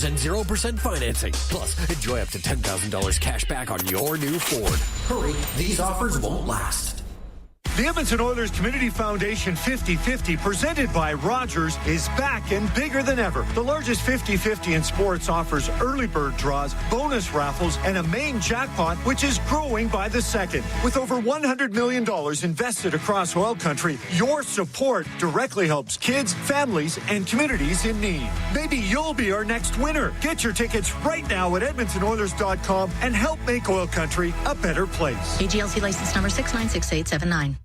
and 0% financing. Plus, enjoy up to $10,000 cash back on your new Ford. Hurry, these offers won't last. The Edmonton Oilers Community Foundation 50-50, presented by Rogers, is back and bigger than ever. The largest 50-50 in sports offers early bird draws, bonus raffles, and a main jackpot, which is growing by the second. With over $100 million invested across oil country, your support directly helps kids, families, and communities in need. Maybe you'll be our next winner. Get your tickets right now at EdmontonOilers.com and help make oil country a better place. AGLC license number 696879.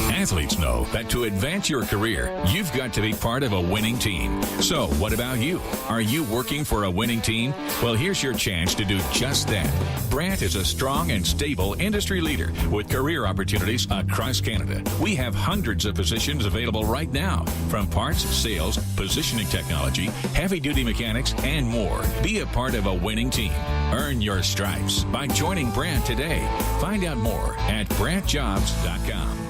Athletes know that to advance your career, you've got to be part of a winning team. So, what about you? Are you working for a winning team? Well, here's your chance to do just that. Brandt is a strong and stable industry leader with career opportunities across Canada. We have hundreds of positions available right now, from parts, sales, positioning technology, heavy-duty mechanics, and more. Be a part of a winning team. Earn your stripes by joining Brandt today. Find out more at BrandtJobs.com.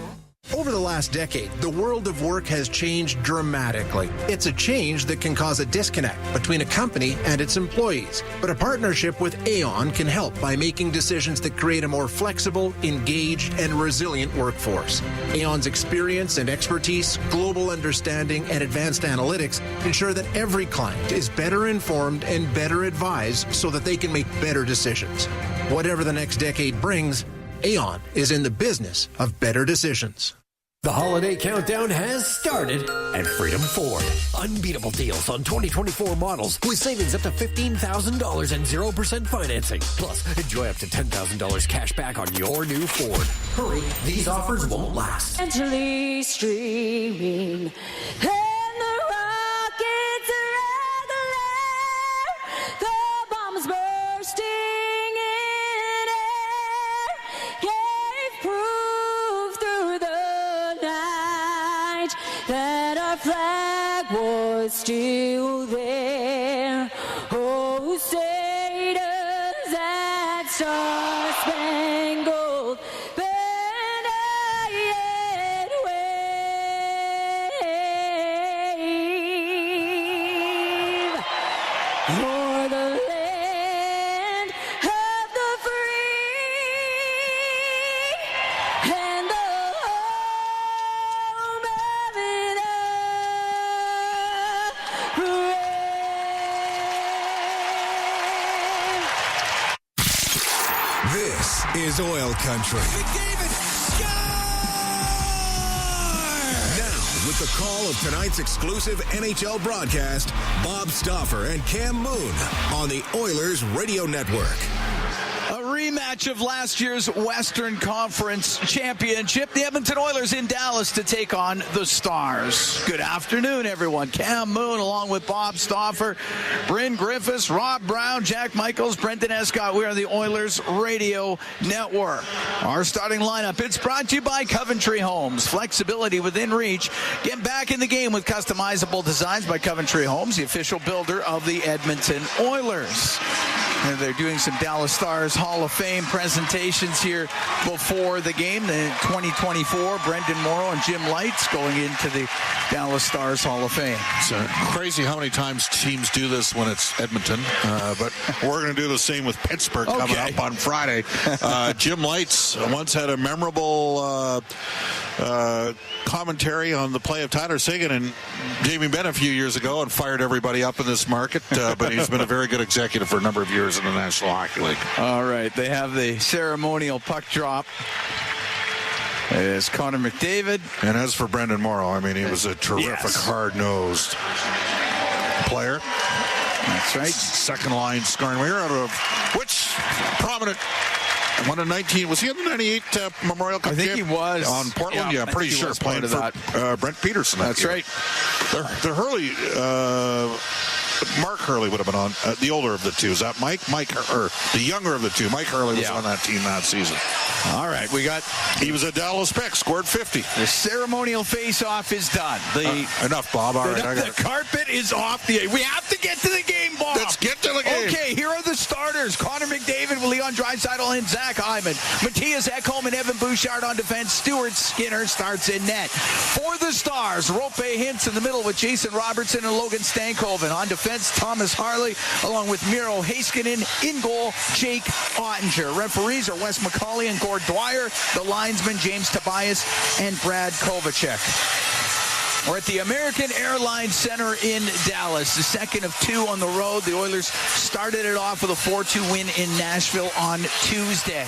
Over the last decade, the world of work has changed dramatically. It's a change that can cause a disconnect between a company and its employees. But a partnership with Aon can help by making decisions that create a more flexible, engaged, and resilient workforce. Aon's experience and expertise, global understanding, and advanced analytics ensure that every client is better informed and better advised so that they can make better decisions. Whatever the next decade brings, Aon is in the business of better decisions. The holiday countdown has started at Freedom Ford. Unbeatable deals on 2024 models with savings up to $15,000 and 0% financing. Plus, enjoy up to $10,000 cash back on your new Ford. Hurry, these offers won't last. Gently streaming, and the rockets are regular, the bombs bursting in air, gave proof through the night that our flag was still there. Oh, say does that star-spangled banner yet wave o'er the land of the free and the home of the brave. This is Oil Country. Now, with the call of tonight's exclusive NHL broadcast, Bob Stauffer and Cam Moon on the Oilers Radio Network. A rematch of last year's Western Conference Championship. The Edmonton Oilers in Dallas to take on the Stars. Good afternoon, everyone. Cam Moon along with Bob Stauffer, Bryn Griffiths, Rob Brown, Jack Michaels, Brendan Escott. We are the Oilers Radio Network. Our starting lineup, it's brought to you by Coventry Homes. Flexibility within reach. Get back in the game with customizable designs by Coventry Homes, the official builder of the Edmonton Oilers. And they're doing some Dallas Stars Hall of Fame presentations here before the game. The 2024, Brendan Morrow and Jim Lights going into the Dallas Stars Hall of Fame. It's crazy how many times teams do this when it's Edmonton, but we're going to do the same with Pittsburgh coming up on Friday. Jim Lights once had a memorable commentary on the play of Tyler Seguin and Jamie Benn a few years ago and fired everybody up in this market, but he's been a very good executive for a number of years in the National Hockey League. All right, they have the ceremonial puck drop. It's Connor McDavid. And as for Brendan Morrow, I mean, he was a terrific, hard-nosed player. That's right. Second line scoring. We're out of which prominent... One in 19. Was he in the 98 Memorial Cup? I think he was. On Portland? Yeah, I'm pretty sure. Playing for that. Brent Peterson. That's right. The Hurley... Mark Hurley would have been on the older of the two. Is that Mike? Or the younger of the two. Mike Hurley was on that team that season. All right, he was a Dallas pick, scored 50. The ceremonial face-off is done. Enough, Bob. All right, the carpet is off. We have to get to the game, Bob. Let's get to of the game. Okay, here are the starters. Connor McDavid with Leon Draisaitl and Zach Hyman. Matthias Ekholm and Evan Bouchard on defense. Stuart Skinner starts in net. For the Stars, Rope Hintz in the middle with Jason Robertson and Logan Stankoven. On defense, Thomas Harley along with Miro Heiskanen. In goal, Jake Ottinger. Referees are Wes McCauley and Gord Dwyer. The linesmen, James Tobias and Brad Kovacek. We're at the American Airlines Center in Dallas, the second of two on the road. The Oilers started it off with a 4-2 win in Nashville on Tuesday.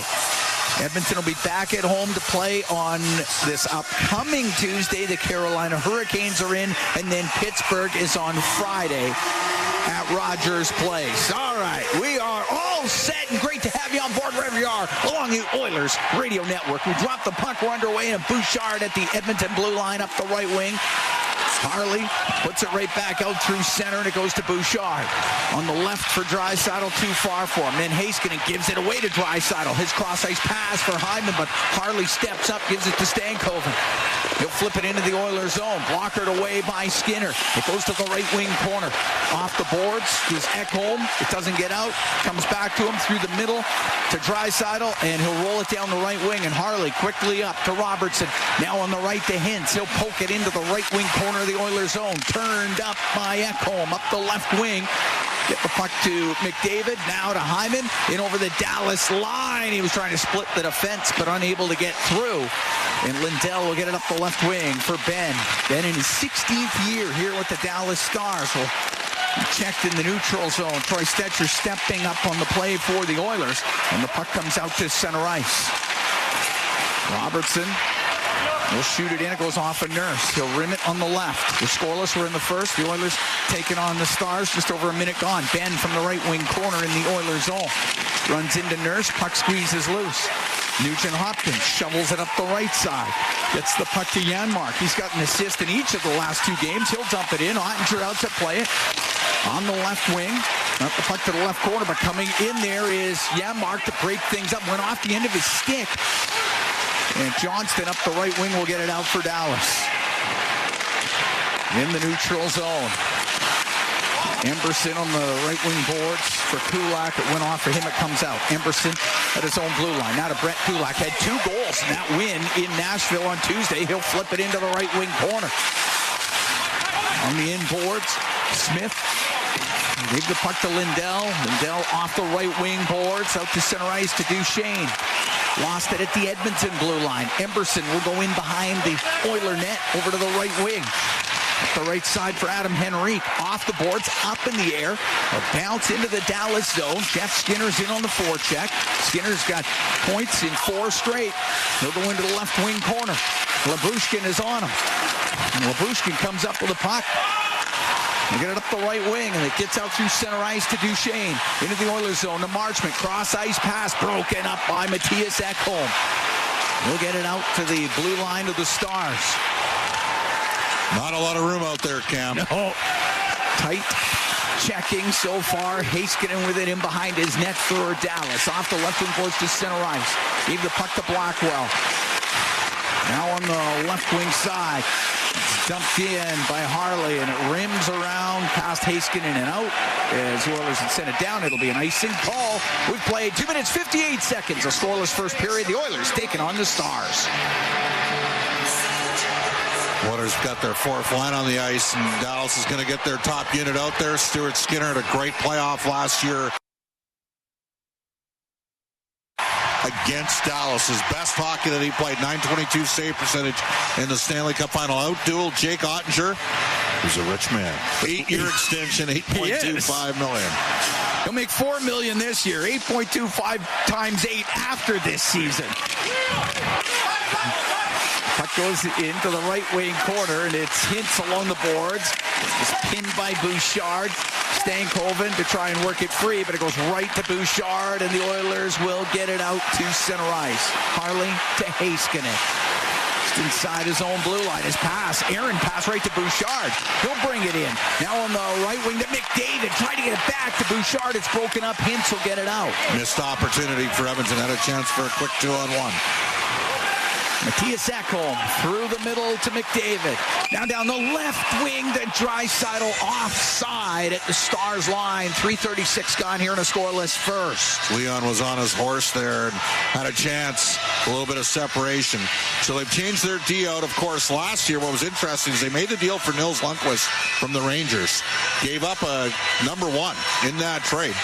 Edmonton will be back at home to play on this upcoming Tuesday. The Carolina Hurricanes are in, and then Pittsburgh is on Friday at Rogers Place. All right, we are all set, and great to have you on board wherever you are along the Oilers Radio Network. We dropped the puck, we're underway, and Bouchard at the Edmonton blue line up the right wing. Harley puts it right back out through center, and it goes to Bouchard. On the left for Draisaitl, too far for him. Then Heiskanen gives it away to Draisaitl. His cross-ice pass for Hyman, but Harley steps up, gives it to Stankoven. He'll flip it into the Oilers zone. Blockered away by Skinner. It goes to the right wing corner. Off the boards is Ekholm. It doesn't get out. Comes back to him through the middle to Draisaitl, and he'll roll it down the right wing. And Harley quickly up to Robertson. Now on the right to Hintz. He'll poke it into the right wing corner of the Oilers zone. Turned up by Ekholm up the left wing. Get the puck to McDavid. Now to Hyman. In over the Dallas line. He was trying to split the defense, but unable to get through. And Lindell will get it up the left wing for Ben. Ben in his 16th year here with the Dallas Stars. Will be checked in the neutral zone. Troy Stetcher stepping up on the play for the Oilers. And the puck comes out to center ice. Robertson will shoot it in. It goes off a Nurse. He'll rim it on the left. We're scoreless. We're in the first. The Oilers taking on the Stars. Just over a minute gone. Ben from the right wing corner in the Oilers zone. Runs into Nurse. Puck squeezes loose. Nugent Hopkins shovels it up the right side. Gets the puck to Janmark. He's got an assist in each of the last two games. He'll dump it in. Ottinger out to play it. On the left wing. Not the puck to the left corner, but coming in there is Janmark to break things up. Went off the end of his stick. And Johnston up the right wing will get it out for Dallas. In the neutral zone. Emberson on the right wing boards for Kulak. It went off for him. It comes out. Emberson at his own blue line. Now to Brett Kulak. Had 2 goals in that win in Nashville on Tuesday. He'll flip it into the right wing corner. On the in boards, Smith gave the puck to Lindell. Lindell off the right wing boards. Out to center ice to Duchesne. Lost it at the Edmonton blue line. Emberson will go in behind the Oiler net over to the right wing. At the right side for Adam Henrique. Off the boards, up in the air. A bounce into the Dallas zone. Jeff Skinner's in on the forecheck. Skinner's got points in 4 straight. He'll go into the left wing corner. Labushkin is on him. And Labushkin comes up with a puck. They get it up the right wing, and it gets out through center ice to Duchesne. Into the Oilers zone to Marchment. Cross-ice pass broken up by Matthias Ekholm. We'll get it out to the blue line of the Stars. Not a lot of room out there, Cam. No. Tight checking so far. Heiskanen with it in behind his net for Dallas. Off the left wing boards to center ice. Gave the puck to Blackwell. Now on the left wing side. Dumped in by Harley, and it rims around past Heiskanen and out. As the Oilers had sent it down, it'll be an icing call. We've played 2 minutes, 58 seconds. A scoreless first period. The Oilers taking on the Stars. Oilers got their 4th line on the ice, and Dallas is going to get their top unit out there. Stuart Skinner had a great playoff last year against Dallas. His best hockey that he played, .922 save percentage in the Stanley Cup final. Out-dueled Jake Ottinger, who's a rich man. 8-year extension, $8.25 million. He'll make $4 million this year, 8.25 times 8 after this season. Puck goes into the right wing corner, and it's Hintz along the boards. It's pinned by Bouchard. Stankoven to try and work it free, but it goes right to Bouchard, and the Oilers will get it out to center ice. Harley to Heiskanen. Just inside his own blue line. His pass, Aaron pass right to Bouchard. He'll bring it in. Now on the right wing to McDavid. Trying to get it back to Bouchard. It's broken up. Hintz will get it out. Missed opportunity for Edmonton. Had a chance for a quick 2-on-1. Matthias Ekholm through the middle to McDavid. Now down the left wing to Draisaitl, offside at the Stars line. 3:36 gone here in a scoreless first. Leon was on his horse there and had a chance, a little bit of separation. So they've changed their D out. Of course, last year what was interesting is they made the deal for Nils Lundqvist from the Rangers. Gave up a number one in that trade.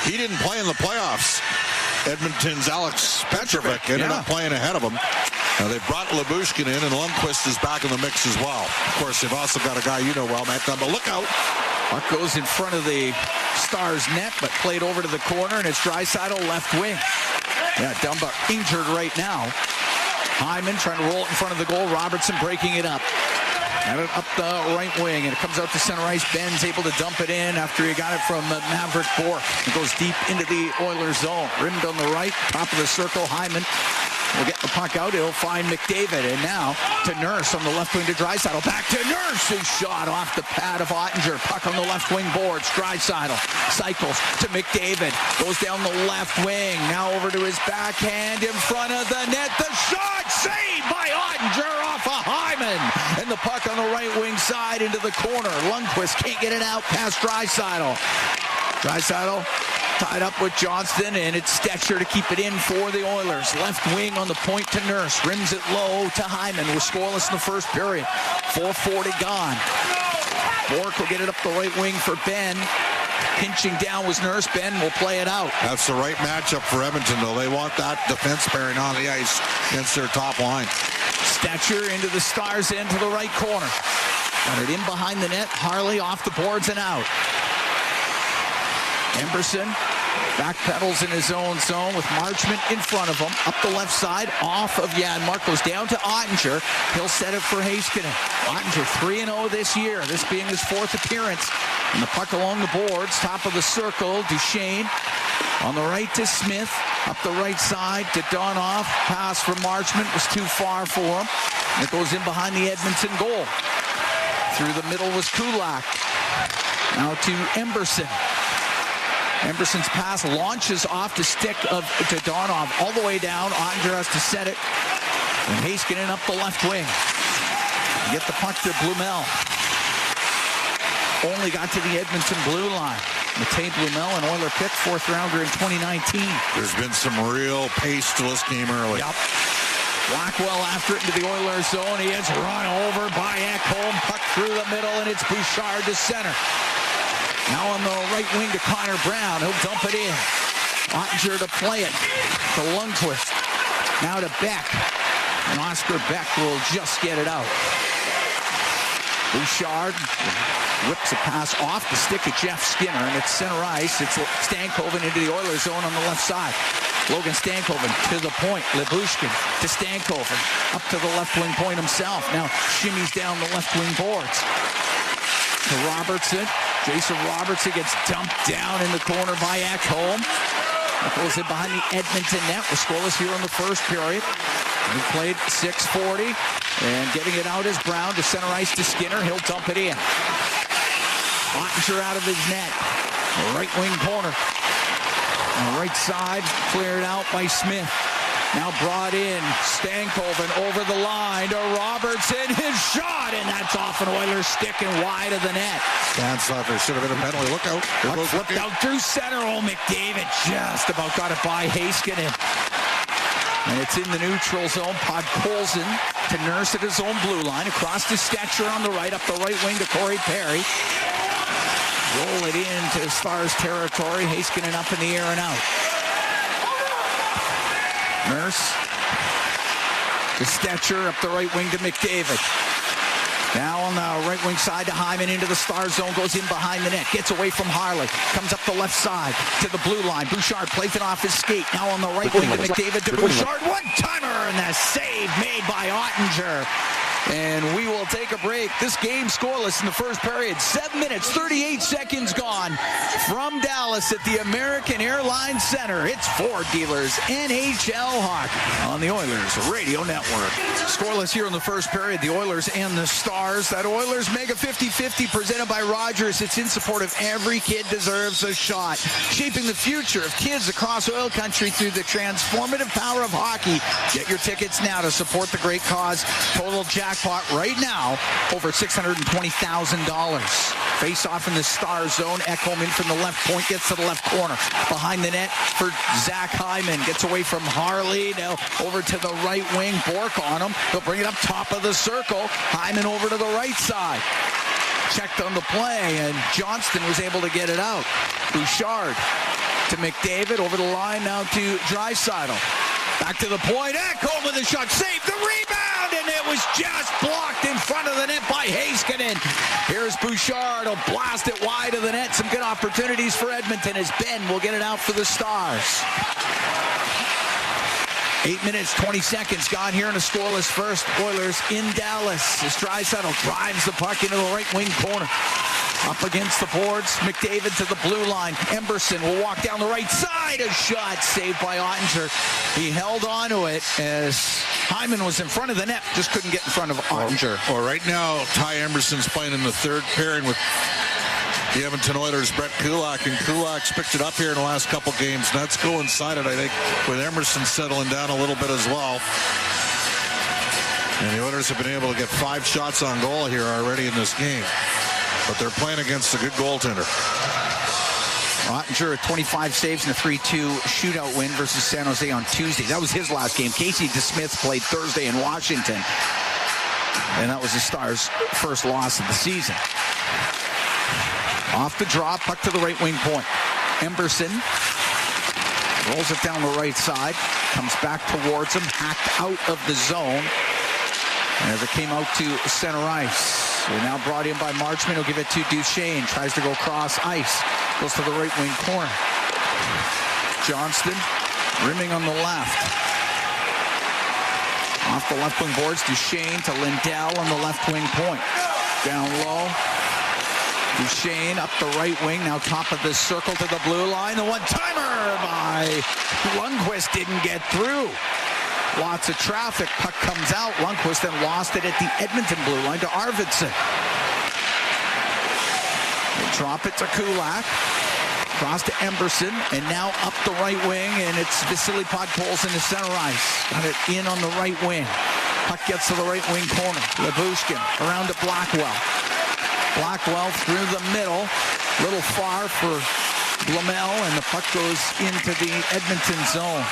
He didn't play in the playoffs. Edmonton's Alex Petrovic ended up playing ahead of him. Now they've brought Lyubushkin in, and Lundqvist is back in the mix as well. Of course, they've also got a guy you know well, Matt Dumba. Look out. Puck goes in front of the Stars net, but played over to the corner, and it's Draisaitl left wing. Yeah, Dumba injured right now. Hyman trying to roll it in front of the goal. Robertson breaking it up. Got it up the right wing, and it comes out to center ice. Ben's able to dump it in after he got it from Maverick Bourque. It goes deep into the Oilers zone. Rimmed on the right, top of the circle. Hyman will get the puck out. He'll find McDavid, and now to Nurse on the left wing to Draisaitl. Back to Nurse, who shot off the pad of Ottinger. Puck on the left wing boards. Draisaitl cycles to McDavid. Goes down the left wing. Now over to his backhand in front of the net. The shot saved by Ottinger off of Hyman. And the puck on the right wing side into the corner. Lundqvist can't get it out past Draisaitl. Draisaitl tied up with Johnston, and it's Stetcher to keep it in for the Oilers. Left wing on the point to Nurse. Rims it low to Hyman. We're scoreless in the first period. 4:40 gone. Bourque will get it up the right wing for Ben. Pinching down was Nurse. Ben will play it out. That's the right matchup for Edmonton, though. They want that defense pairing on the ice against their top line. Stetcher into the Stars end to the right corner. Got it in behind the net. Harley off the boards and out. Emberson backpedals in his own zone with Marchment in front of him. Up the left side, off of Janmark. Goes down to Ottinger. He'll set it for Heiskanen. Ottinger 3-0 this year, this being his fourth appearance. And the puck along the boards, top of the circle. Duchesne on the right to Smith. Up the right side to Donoff. Pass from Marchment was too far for him. And it goes in behind the Edmonton goal. Through the middle was Kulak. Now to Emberson. Emberson's pass launches off the stick to Donoff all the way down. Ottinger has to set it. And Heiskanen up the left wing. Get the puck to Blumel. Only got to the Edmonton blue line. Matej Blumel, an Oiler pick, fourth rounder in 2019. There's been some real pace to this game early. Yep. Blackwell after it into the Oilers zone. He is run over by Ekholm. Puck through the middle, and it's Bouchard to center. Now on the right wing to Connor Brown. He'll dump it in. Ottinger to play it to Lundqvist. Now to Beck. And Oscar Beck will just get it out. Bouchard whips a pass off the stick of Jeff Skinner, and it's center ice. It's Stankoven into the Oilers zone on the left side. Logan Stankoven to the point. Lyubushkin to Stankoven. Up to the left wing point himself. Now shimmies down the left wing boards. To Robertson. Jason Robertson gets dumped down in the corner by Ekholm. That goes in behind the Edmonton net. We're scoreless here in the first period. We played 6:40. And getting it out is Brown to center ice to Skinner. He'll dump it in. Ottinger out of his net. Right wing corner. On the right side, cleared out by Smith. Now brought in, Stankoven over the line to Robertson. His shot, and that's off an Oilers stick and wide of the net. Dan Suffer should have been a penalty. Look out. Puck flipped out through center. Oh, McDavid just about got it by Heiskanen. And it's in the neutral zone. Podkolzin to Nurse at his own blue line. Across to Stetcher on the right. Up the right wing to Corey Perry. Roll it into Stars territory. Heiskanen up in the air and out. Nurse to Stetcher. Up the right wing to McDavid. Now on the right wing side to Hyman into the Star zone. Goes in behind the net. Gets away from Harley. Comes up the left side to the blue line. Bouchard plays it off his skate. Now on the right wing to McDavid to Bouchard. One-timer, and the save made by Ottinger. And we will take a break. This game scoreless in the first period. 7 minutes, 38 seconds gone from Dallas at the American Airlines Center. It's Ford Dealers NHL Hockey on the Oilers Radio Network. Scoreless here in the first period. The Oilers and the Stars. That Oilers Mega 50-50 presented by Rogers. It's in support of Every Kid Deserves a Shot. Shaping the future of kids across oil country through the transformative power of hockey. Get your tickets now to support the great cause. Total jackpot right now, over $620,000. Face off in the Star zone. Ekholm in from the left point, gets to the left corner. Behind the net for Zach Hyman. Gets away from Harley. Now over to the right wing. Bork on him. He'll bring it up top of the circle. Hyman over to the right side. Checked on the play, and Johnston was able to get it out. Bouchard to McDavid. Over the line now to Draisaitl. Back to the point. Ekholm with a shot. Saved the rebound, and it was just blocked in front of the net by Heiskanen. Here's Bouchard. He'll blast it wide of the net. Some good opportunities for Edmonton as Ben will get it out for the Stars. 8 minutes, 20 seconds gone here in a scoreless first. Oilers in Dallas as Draisaitl drives the puck into the right wing corner. Up against the boards, McDavid to the blue line. Emberson will walk down the right side. A shot saved by Ottinger. He held on to it as Hyman was in front of the net, just couldn't get in front of Ottinger. Well, right now, Ty Emberson's playing in the third pairing with the Edmonton Oilers' Brett Kulak, and Kulak's picked it up here in the last couple games. And that's coincided, I think, with Emerson settling down a little bit as well. And the Oilers have been able to get 5 shots on goal here already in this game. But they're playing against a good goaltender. Ottinger, 25 saves in a 3-2 shootout win versus San Jose on Tuesday. That was his last game. Casey DeSmith played Thursday in Washington. And that was the Stars' first loss of the season. Off the draw, puck to the right wing point. Emberson rolls it down the right side. Comes back towards him, hacked out of the zone. As it came out to center ice. They're now brought in by Marchment. He'll give it to Duchesne. Tries to go cross ice. Goes to the right wing corner. Johnston rimming on the left. Off the left wing boards. Duchesne to Lindell on the left wing point. Down low. Duchesne up the right wing. Now top of the circle to the blue line. The one-timer by Lundqvist didn't get through. Lots of traffic. Puck comes out. Lundqvist then lost it at the Edmonton blue line to Arvidsson. They drop it to Kulak. Cross to Emberson. And now up the right wing. And it's Vasily Podkolzin to center ice. Got it in on the right wing. Puck gets to the right wing corner. Lyubushkin around to Blackwell. Blackwell through the middle. Little far for Blumel. And the puck goes into the Edmonton zone.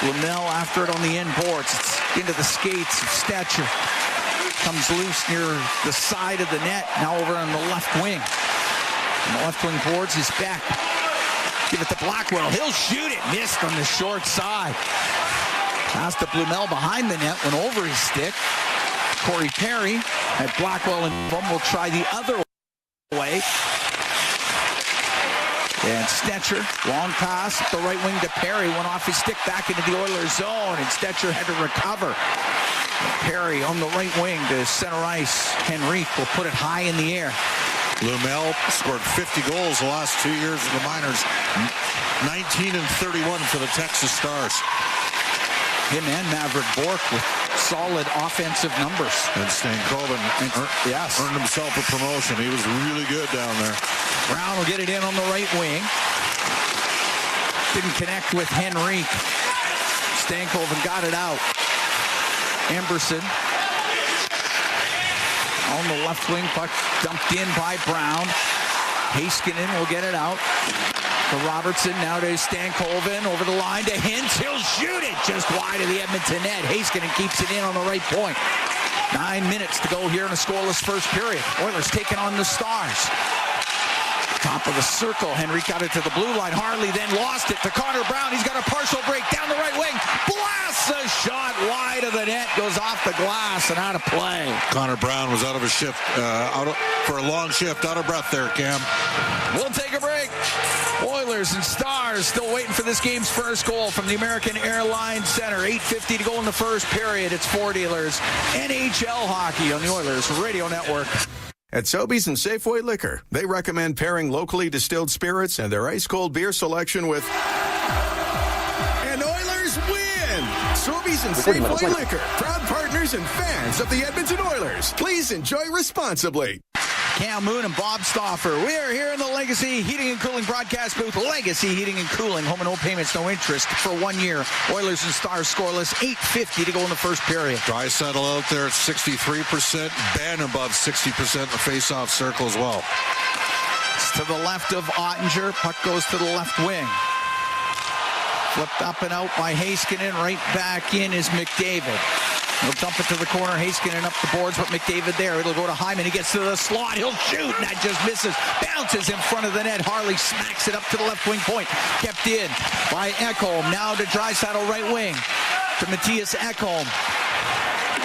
Blumel after it on the end boards. It's into the skates of Stetcher. Comes loose near the side of the net. Now over on the left wing. And the left wing boards is back. Give it to Blackwell. He'll shoot it. Missed on the short side. Pass to Blumel behind the net. Went over his stick. Corey Perry had Blackwell and Bum will try the other way. And Stetcher, long pass, the right wing to Perry, went off his stick back into the Oilers zone, and Stetcher had to recover. Perry on the right wing to center ice. Henrique will put it high in the air. Blumel scored 50 goals the last 2 years in the minors. 19 and 31 for the Texas Stars. Him and Maverick Bork with solid offensive numbers. And Stankoven earned himself a promotion. He was really good down there. Brown will get it in on the right wing. Didn't connect with Henrique. Stankoven got it out. Emberson on the left wing. Puck dumped in by Brown. Heiskanen will get it out. To Robertson, now to Stankoven, over the line to Hintz. He'll shoot it just wide of the Edmonton net. Heiskanen keeps it in on the right point. 9 minutes to go here in a scoreless first period. Oilers taking on the Stars. Top of the circle. Henry got it to the blue line. Harley then lost it to Connor Brown. He's got a partial break down the right wing. Blasts a shot wide of the net. Goes off the glass and out of play. Connor Brown was out of a shift, for a long shift. Out of breath there, Cam. We'll take a break. Oilers and Stars still waiting for this game's first goal from the American Airlines Center. 8:50 to go in the first period. It's Ford Dealers NHL hockey on the Oilers Radio Network. At Sobeys and Safeway Liquor, they recommend pairing locally distilled spirits and their ice-cold beer selection with... And Oilers win! Sobeys and Safeway Liquor, proud partners and fans of the Edmonton Oilers. Please enjoy responsibly. Cam Moon and Bob Stauffer. We are here in the Legacy Heating and Cooling broadcast booth. Legacy Heating and Cooling. Home and no payments, no interest for 1 year. Oilers and Stars scoreless. 8:50 to go in the first period. Draisaitl out there at 63%. Ben above 60% in the face-off circle as well. It's to the left of Ottinger. Puck goes to the left wing. Flipped up and out by Heiskanen. Right back in is McDavid. He'll dump it to the corner. Heiskanen up the boards, but McDavid there. It'll go to Hyman. He gets to the slot. He'll shoot, and that just misses. Bounces in front of the net. Harley smacks it up to the left wing point. Kept in by Ekholm. Now to Draisaitl, right wing. To Matthias Ekholm.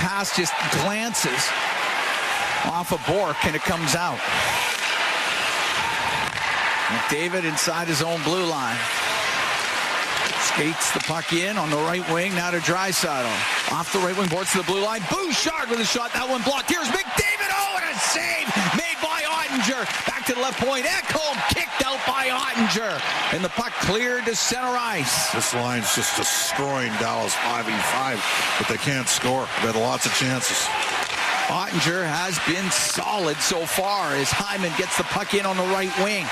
Pass just glances off of Bork, and it comes out. McDavid inside his own blue line. Skates the puck in on the right wing. Now to Draisaitl. Off the right wing, boards to the blue line. Bouchard with a shot. That one blocked. Here's McDavid. Oh, and a save made by Ottinger. Back to the left point. Ekholm kicked out by Ottinger. And the puck cleared to center ice. This line's just destroying Dallas 5v5, but they can't score. They've had lots of chances. Ottinger has been solid so far as Hyman gets the puck in on the right wing.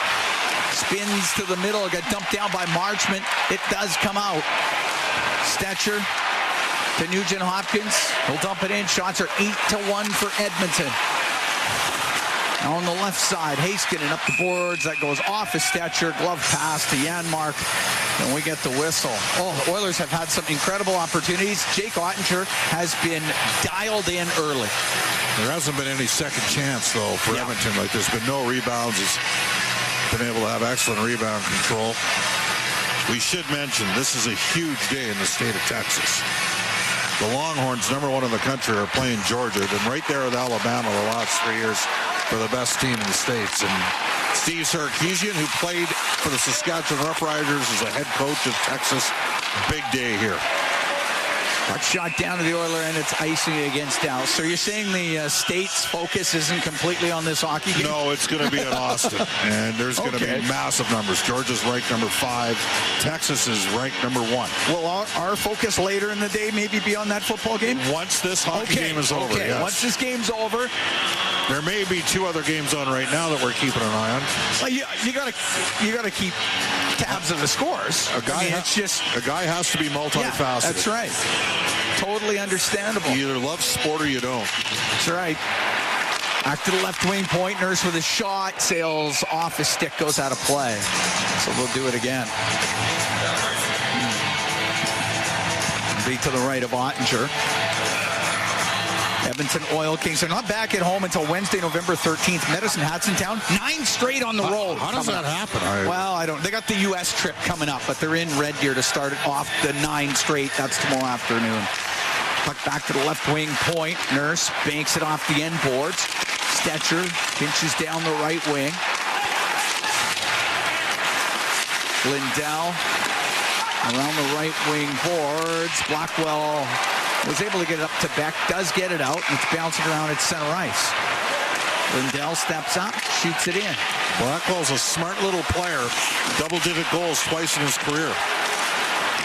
Spins to the middle. Got dumped down by Marchment. It does come out. Stetcher to Nugent Hopkins. He'll dump it in. Shots are 8-1 for Edmonton. Now on the left side, Heiskanen up the boards. That goes off of Stetcher. Glove pass to Janmark. And we get the whistle. Oh, the Oilers have had some incredible opportunities. Jake Ottinger has been dialed in early. There hasn't been any second chance, though, for Edmonton. Like, there's been no rebounds. He's been able to have excellent rebound control. We should mention, this is a huge day in the state of Texas. The Longhorns, #1 in the country, are playing Georgia. Then right there with Alabama the last 3 years for the best team in the States. And Steve Sarkisian, who played for the Saskatchewan Roughriders, is the head coach of Texas. Big day here. Puck shot down to the Oiler, and it's icing against Dallas. So you're saying the state's focus isn't completely on this hockey game? No, it's going to be in Austin, and there's going to be massive numbers. Georgia's ranked #5. Texas is ranked #1. Will our focus later in the day maybe be on that football game? Once this hockey game is over, yes. Once this game's over. There may be 2 other games on right now that we're keeping an eye on. Well, you gotta keep tabs of the scores. A guy has to be multifaceted. Yeah, that's right. Totally understandable. You either love sport or you don't. That's right. Back to the left wing point. Nurse with a shot. Sails off his stick. Goes out of play. So we'll do it again. Be to the right of Ottinger. Edmonton Oil Kings are not back at home until Wednesday, November 13th. Medicine Hat's in town. 9 straight on the road. How does that happen? Well, I don't. They got the U.S. trip coming up, but they're in Red Deer to start off the 9 straight. That's tomorrow afternoon. Puck back to the left wing point. Nurse banks it off the end boards. Stetcher pinches down the right wing. Lindell around the right wing boards. Blackwell was able to get it up to Beck, does get it out, and it's bouncing around at center ice. Lindell steps up, shoots it in. Blackwell's a smart little player. Double-digit goals twice in his career.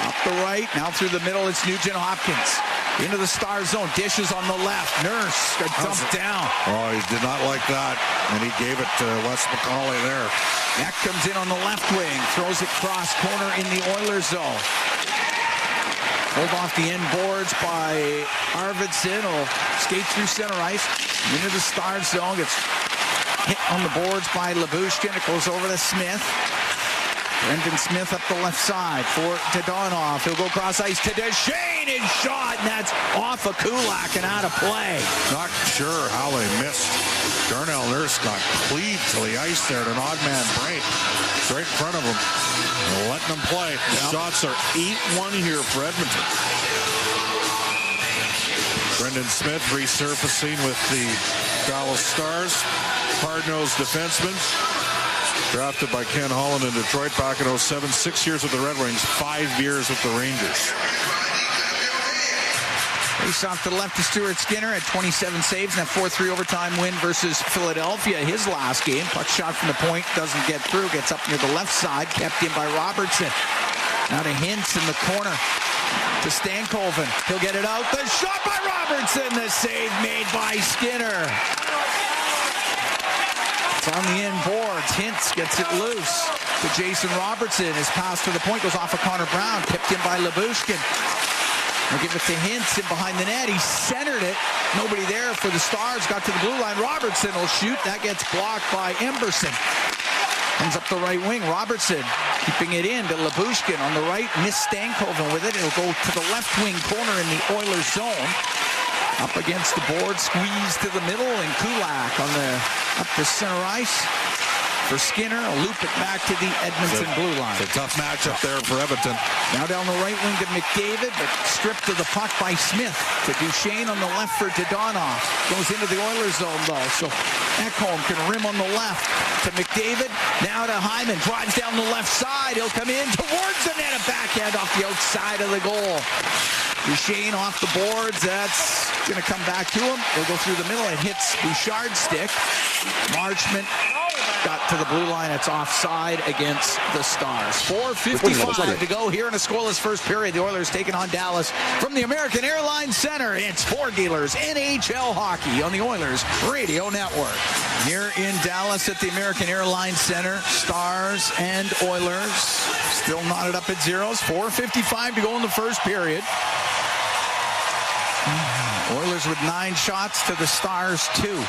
Up the right, now through the middle, it's Nugent Hopkins. Into the star zone, dishes on the left. Nurse got dumped down. Oh, he did not like that, and he gave it to Wes McCauley there. That comes in on the left wing, throws it cross corner in the Oilers zone. Hold off the end boards by Arvidsson. Will skate through center ice. Into the star zone. Gets hit on the boards by Lyubushkin. It goes over to Smith. Brendan Smith up the left side for Todorov. He'll go cross ice to Duchesne. His shot, and that's off of Kulak and out of play. Not sure how they missed. Darnell Nurse got cleaved to the ice there at an odd man break. It's right in front of him. They're letting them play. The shots are 8-1 here for Edmonton. Brendan Smith resurfacing with the Dallas Stars. Hard-nosed defenseman. Drafted by Ken Holland in Detroit back in 07. 6 years with the Red Wings, 5 years with the Rangers. Face off to the left to Stuart Skinner at 27 saves and a 4-3 overtime win versus Philadelphia. His last game, puck shot from the point, doesn't get through, gets up near the left side, kept in by Robertson. Now to Hintz in the corner to Stankoven. He'll get it out. The shot by Robertson. The save made by Skinner. It's on the end boards. Hintz gets it loose to Jason Robertson. His pass to the point goes off of Connor Brown. Tipped in by Lyubushkin. They'll give it to Hintz in behind the net. He centered it. Nobody there for the Stars. Got to the blue line. Robertson will shoot. That gets blocked by Emberson. Comes up the right wing. Robertson keeping it in to Lyubushkin on the right. Miss Stankoven with it. It'll go to the left wing corner in the Oilers zone. Up against the board. Squeeze to the middle. And Kulak on the up the center ice. For Skinner, a loop it back to the Edmonton blue line. It's a tough matchup there for Edmonton. Now down the right wing to McDavid, but stripped to the puck by Smith. To Duchesne on the left for Dadonov. Goes into the Oilers zone though, so Ekholm can rim on the left to McDavid. Now to Hyman, drives down the left side. He'll come in towards the net, a backhand off the outside of the goal. Duchesne off the boards. That's going to come back to him. He'll go through the middle. It hits Bouchard's stick. Marchment got to the blue line. It's offside against the Stars. 4:55 to go here in a scoreless first period. The Oilers taking on Dallas from the American Airlines Center. It's Ford Dealers NHL Hockey on the Oilers Radio Network. Here in Dallas at the American Airlines Center, Stars and Oilers still knotted up at zeros. 4:55 to go in the first period. Oilers with 9 shots to the Stars 2.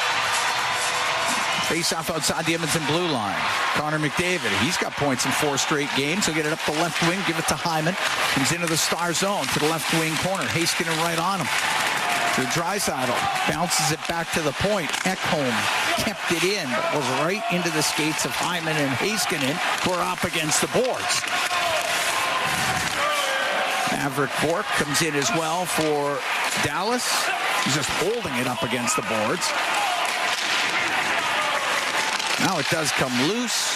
Face off outside the Edmonton blue line. Connor McDavid, he's got points in 4 straight games. He'll get it up the left wing, give it to Hyman. Comes into the Star zone to the left wing corner. Heiskanen right on him. To Draisaitl, bounces it back to the point. Ekholm kept it in, but was right into the skates of Hyman and Heiskanen, who are up against the boards. Maverick Bourque comes in as well for Dallas. He's just holding it up against the boards. Now it does come loose.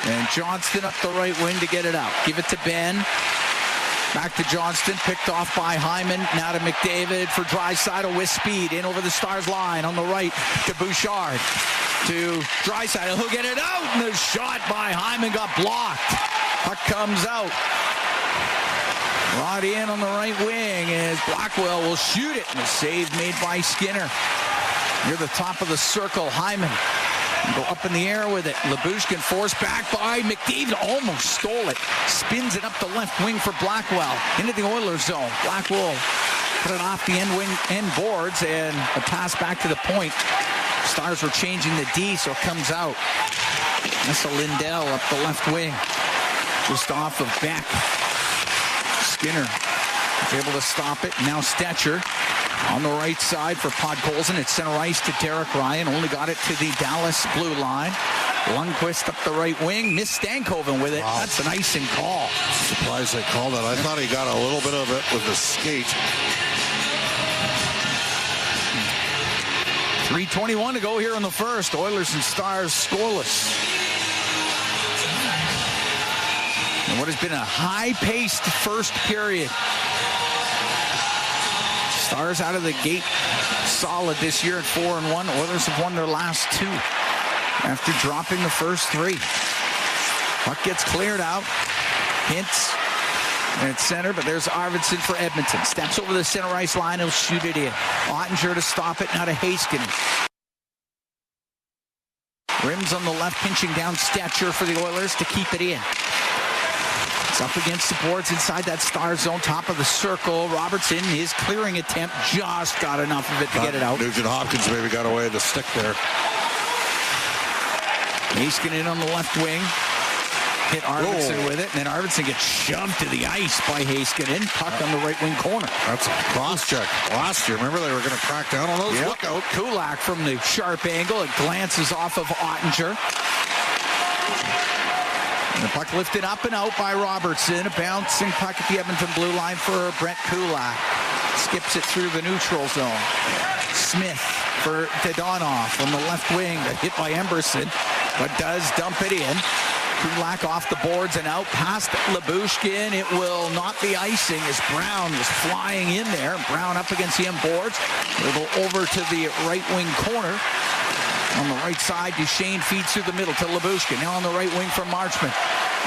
And Johnston up the right wing to get it out. Give it to Ben. Back to Johnston, picked off by Hyman. Now to McDavid for Draisaitl with speed. In over the Stars line on the right to Bouchard. To Draisaitl, he'll get it out. And the shot by Hyman got blocked. Puck comes out. Brought in on the right wing as Blackwell will shoot it. And a save made by Skinner. Near the top of the circle, Hyman go up in the air with it. Lyubushkin forced back by McDavid. Almost stole it. Spins it up the left wing for Blackwell. Into the Oilers zone. Blackwell put it off the end boards and a pass back to the point. Stars were changing the D, so it comes out. That's a Lindell up the left wing. Just off of Beck. Skinner was able to stop it. Now Stetcher. On the right side for Podkolzin. It's center ice to Derek Ryan. Only got it to the Dallas blue line. Lundqvist up the right wing. Miss Stankoven with it. Wow. That's an icing call. Surprised they called it. I thought he got a little bit of it with the skate. 3:21 to go here in the first. Oilers and Stars scoreless. And what has been a high-paced first period. Stars out of the gate solid this year at 4-1. Oilers have won their last 2 after dropping the first 3. Puck gets cleared out. Hintz at center, but there's Arvidsson for Edmonton. Steps over the center ice line. He'll shoot it in. Ottinger to stop it. Now to Heiskanen. Rims on the left, pinching down Stetcher for the Oilers to keep it in. It's up against the boards inside that Star zone, top of the circle. Robertson, his clearing attempt, just got enough of it to get it out. Nugent Hopkins maybe got away with the stick there. Heiskanen on the left wing. Hit Arvidsson with it, and then Arvidsson gets shoved to the ice by Heiskanen. Puck on the right wing corner. That's a cross check. Last year, remember they were going to crack down on those? Yep. Look out. Kulak from the sharp angle. It glances off of Ottinger. And the puck lifted up and out by Robertson. A bouncing puck at the Edmonton blue line for Brett Kulak. Skips it through the neutral zone. Smith for Dadonov on the left wing. Hit by Emberson. but does dump it in. Kulak off the boards and out past Lyubushkin. It will not be icing as Brown was flying in there. Brown up against the end boards. It'll go over to the right wing corner. On the right side, Duchesne feeds through the middle to Lyubushkin. Now on the right wing from Marchment.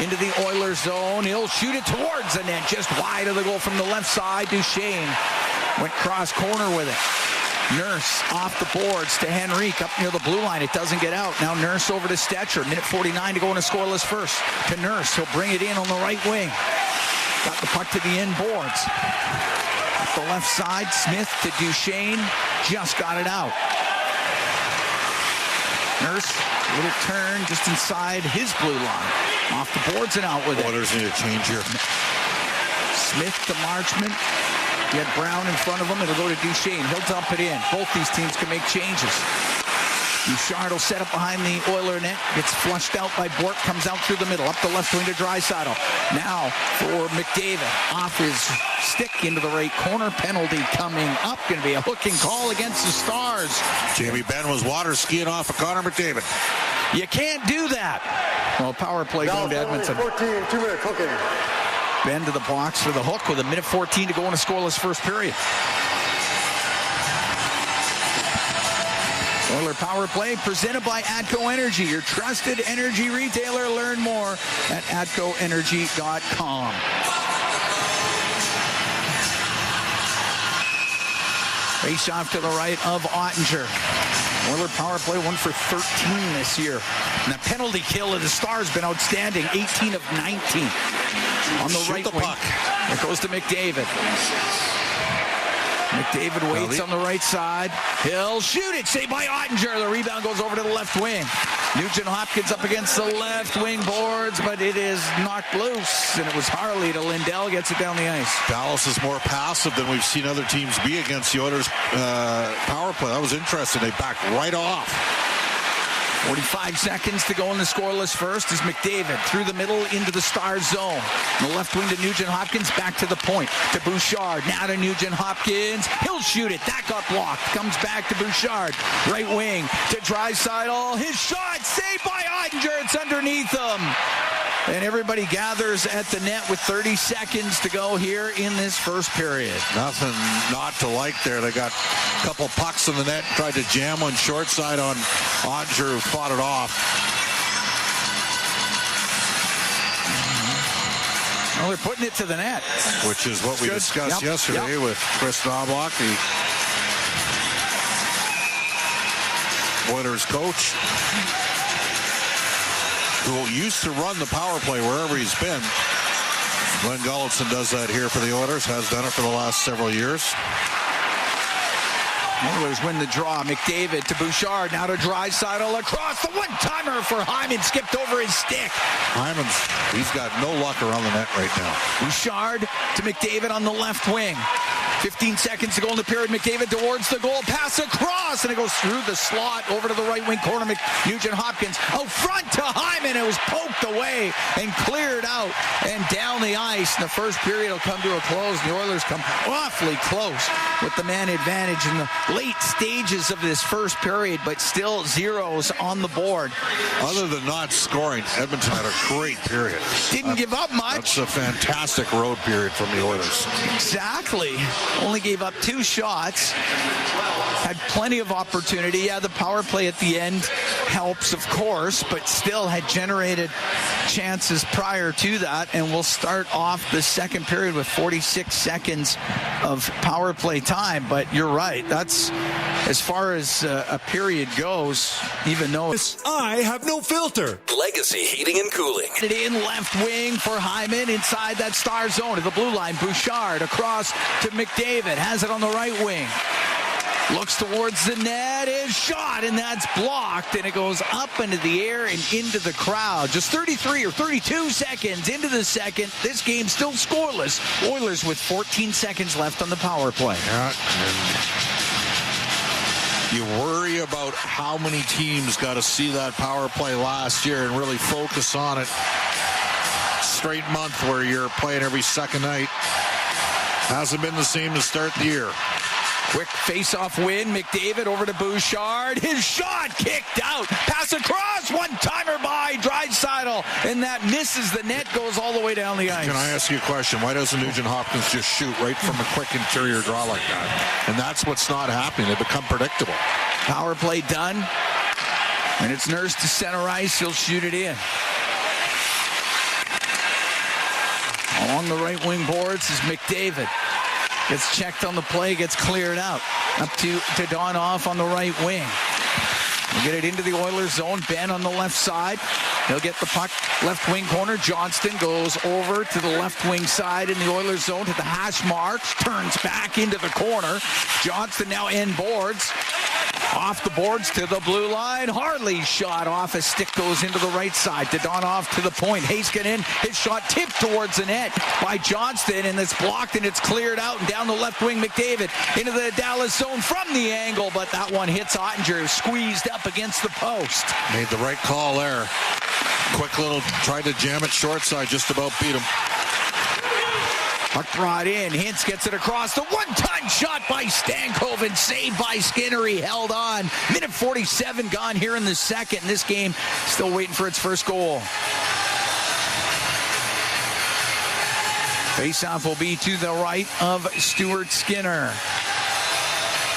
Into the Oilers zone. He'll shoot it towards the net, just wide of the goal from the left side. Duchesne went cross corner with it. Nurse off the boards to Henrique up near the blue line. It doesn't get out. Now Nurse over to Stetcher. Minute 49 to go in a scoreless first. To Nurse. He'll bring it in on the right wing. Got the puck to the end boards. Up the left side, Smith to Duchesne. Just got it out. Nurse, little turn just inside his blue line. Off the boards and out with it. Oilers need a change here. Smith to Marchment. You had Brown in front of him. It'll go to Duchesne. He'll dump it in. Both these teams can make changes. Bouchard will set up behind the Oiler net. Gets flushed out by Bork. Comes out through the middle. Up the left wing to Draisaitl. Now for McDavid. Off his stick into the right corner. Penalty coming up. Going to be a hooking call against the Stars. Jamie Benn was water skiing off of Connor McDavid. You can't do that. Well, power play going to Edmonton. 14, 2 minutes, hooking. Ben to the box for the hook with a minute 14 to go in a scoreless first period. Oiler power play presented by ATCO Energy, your trusted energy retailer. Learn more at atcoenergy.com. Face off to the right of Ottinger. Oiler power play 1 for 13 this year. And the penalty kill of the Stars been outstanding. 18 of 19. On the right wing. It goes to McDavid. McDavid waits on the right side. He'll shoot it. Saved by Ottinger. The rebound goes over to the left wing. Nugent Hopkins up against the left wing boards, but it is knocked loose. And it was Harley to Lindell. Gets it down the ice. Dallas is more passive than we've seen other teams be against the Oilers' power play. That was interesting. They backed right off. 45 seconds to go in the scoreless first as McDavid through the middle into the Stars zone. The left wing to Nugent Hopkins, back to the point to Bouchard. Now to Nugent Hopkins. He'll shoot it. That got blocked. Comes back to Bouchard. Right wing to Draisaitl. His shot saved by Ottinger. It's underneath him. And everybody gathers at the net with 30 seconds to go here in this first period. Nothing not to like there. They got a couple pucks in the net, tried to jam one short side on Ottinger, who fought it off. Well, they're putting it to the net. Which is what we discussed yesterday with Chris Knobloch, the Oilers coach, who used to run the power play wherever he's been. Glenn Gulletson does that here for the Oilers, has done it for the last several years. Oilers win the draw. McDavid to Bouchard. Now to Draisaitl across. The one-timer for Hyman. Skipped over his stick. He's got no luck around the net right now. Bouchard to McDavid on the left wing. 15 seconds to go in the period. McDavid towards the goal. Pass across. And it goes through the slot over to the right wing corner. Nugent Hopkins out front to Hyman. It was poked away and cleared out and down the ice. And the first period will come to a close. The Oilers come awfully close with the man advantage in the late stages of this first period, but still zeros on the board. Other than not scoring, Edmonton had a great period. Didn't give up much. That's a fantastic road period from the Oilers. Exactly. Only gave up 2 shots. Had plenty of opportunity. Yeah, the power play at the end helps, of course, but still had generated chances prior to that. And we'll start off the second period with 46 seconds of power play time. But you're right. That's as far as a period goes, even though I have no filter. Legacy Heating and Cooling. it in left wing for Hyman inside that Star zone to the blue line. Bouchard across to McDavid. Has it on the right wing. Looks towards the net, is shot, and that's blocked, and it goes up into the air and into the crowd. Just 33 or 32 seconds into the second. This game still scoreless. Oilers with 14 seconds left on the power play. Yeah, you worry about how many teams got to see that power play last year and really focus on it. Straight month where you're playing every second night. Hasn't been the same to start the year. Quick face-off win. McDavid over to Bouchard. His shot kicked out. Pass across. One-timer by Draisaitl. And that misses the net. Goes all the way down the ice. Can I ask you a question? Why doesn't Nugent Hopkins just shoot right from a quick interior draw like that? And that's what's not happening. They become predictable. Power play done. And it's Nurse to center ice. He'll shoot it in. Along the right wing boards is McDavid. Gets checked on the play, gets cleared out. Up to Donoff on the right wing. We'll get it into the Oilers zone. Ben on the left side. He'll get the puck left wing corner. Johnston goes over to the left wing side in the Oilers zone to the hash marks. Turns back into the corner. Johnston now end boards. Off the boards to the blue line. Harley's shot off. A stick goes into the right side. Donoff to the point. Heiskanen, his shot tipped towards the net by Johnston, and it's blocked and it's cleared out. And down the left wing, McDavid into the Dallas zone from the angle, but that one hits Ottinger, squeezed up against the post. Made the right call there. Quick little, tried to jam it short side, just about beat him. Puck brought in. Hintz gets it across. The one-time shot by Stankoven. Saved by Skinner. He held on. Minute 47 gone here in the second. This game still waiting for its first goal. Faceoff will be to the right of Stuart Skinner.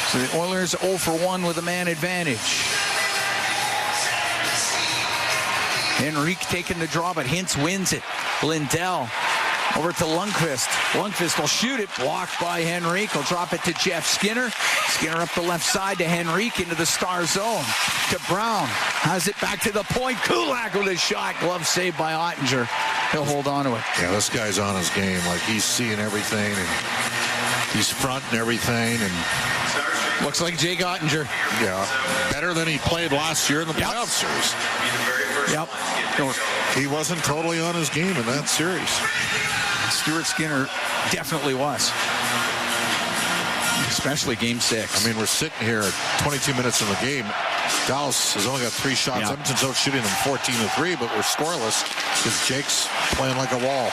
So the Oilers 0 for 1 with a man advantage. Henrique taking the draw, but Hintz wins it. Lindell over to Lundqvist. Lundqvist will shoot it. Blocked by Henrique. He'll drop it to Jeff Skinner. Skinner up the left side to Henrique into the star zone. To Brown. Has it back to the point. Kulak with a shot. Glove saved by Ottinger. He'll hold on to it. Yeah, this guy's on his game. Like, he's seeing everything, and he's fronting everything, and looks like Jake Ottinger. Yeah, better than he played last year in the playoff series. Yep. He wasn't totally on his game in that series. Stuart Skinner definitely was. Especially game 6. I mean, we're sitting here at 22 minutes in the game. Dallas has only got 3 shots. Yeah. Edmonton's out shooting them 14-3, but we're scoreless because Jake's playing like a wall.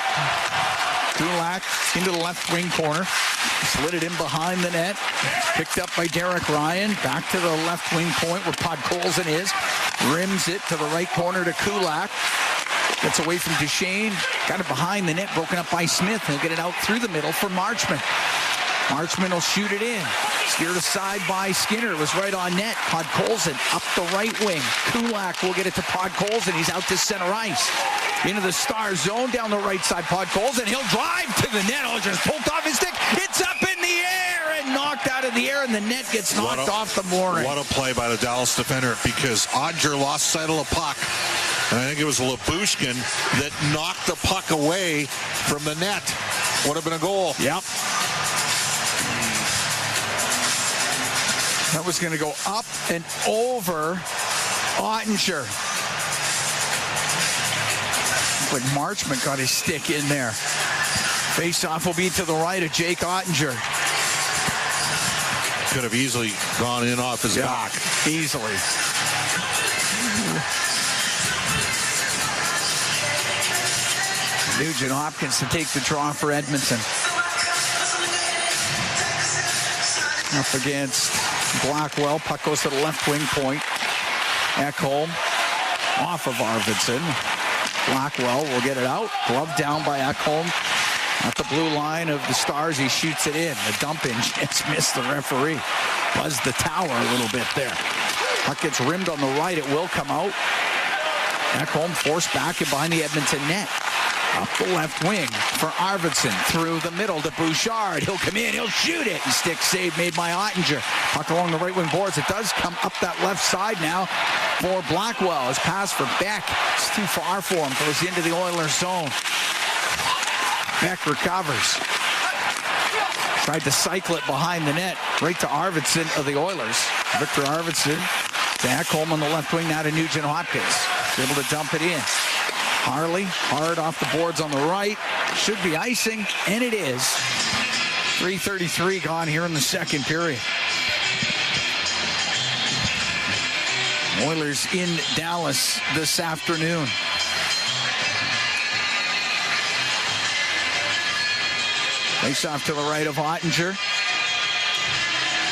Kulak into the left wing corner. Slid it in behind the net. Picked up by Derek Ryan. Back to the left wing point where Podkolzin is. Rims it to the right corner to Kulak. Gets away from Duchesne. Got it behind the net. Broken up by Smith. He'll get it out through the middle for Marchment. Marchment will shoot it in. Steered aside by Skinner. It was right on net. Podkolzin up the right wing. Kulak will get it to Podkolzin. He's out to center ice. Into the star zone down the right side. Podkolzin. He'll drive to the net. Oh, just poked off his stick. It's up in the air and knocked out of the air, and the net gets knocked off the mooring. What a play by the Dallas defender, because Ottinger lost sight of the puck. And I think it was Labushkin that knocked the puck away from the net. Would have been a goal. Yep. That was going to go up and over Ottinger. But Marchment got his stick in there. Face-off will be to the right of Jake Ottinger. Could have easily gone in off his back. Easily. Nugent Hopkins to take the draw for Edmonton. Up against Blackwell. Puck goes to the left wing point. Ekholm off of Arvidsson. Blackwell will get it out. Glove down by Ekholm. At the blue line of the Stars, he shoots it in. The dump in just missed the referee. Buzzed the tower a little bit there. Puck gets rimmed on the right. It will come out. Ekholm forced back and behind the Edmonton net. Up the left wing for Arvidsson. Through the middle to Bouchard. He'll come in. He'll shoot it. And stick save made by Ottinger. Puck along the right wing boards. It does come up that left side now for Blackwell. His pass for Beck. It's too far for him. Goes into the Oilers zone. Beck recovers. Tried to cycle it behind the net. Right to Arvidsson of the Oilers. Victor Arvidsson to Ekholm on the left wing. Now to Nugent Hopkins. Able to dump it in. Harley, hard off the boards on the right. Should be icing, and it is. 3:33 gone here in the second period. Oilers in Dallas this afternoon. Face off to the right of Ottinger.